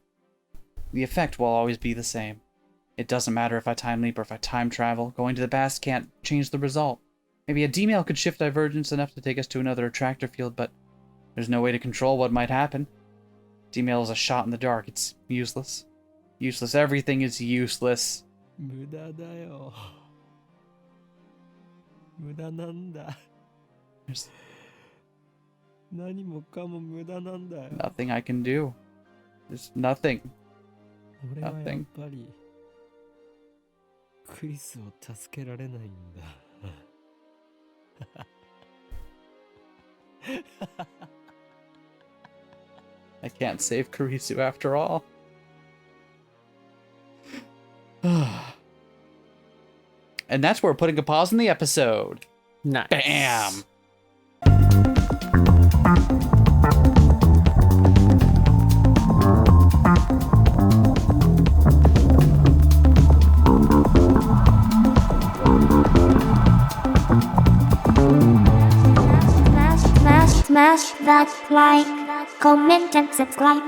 The effect will always be the same. It doesn't matter if I time leap or if I time travel. Going to the past can't change the result. Maybe a D-mail could shift divergence enough to take us to another attractor field, but there's no way to control what might happen. D-mail is a shot in the dark. It's useless. Useless. Everything is useless. 無駄だよ。無駄なんだ。 There's 何もかも無駄なんだよ。 nothing I can do. There's nothing. 俺はやっぱりクリスを助けられないんだ。I can't save Kurisu after all. And that's where we're putting a pause in the episode. Nice. Bam! Smash that like, comment and subscribe.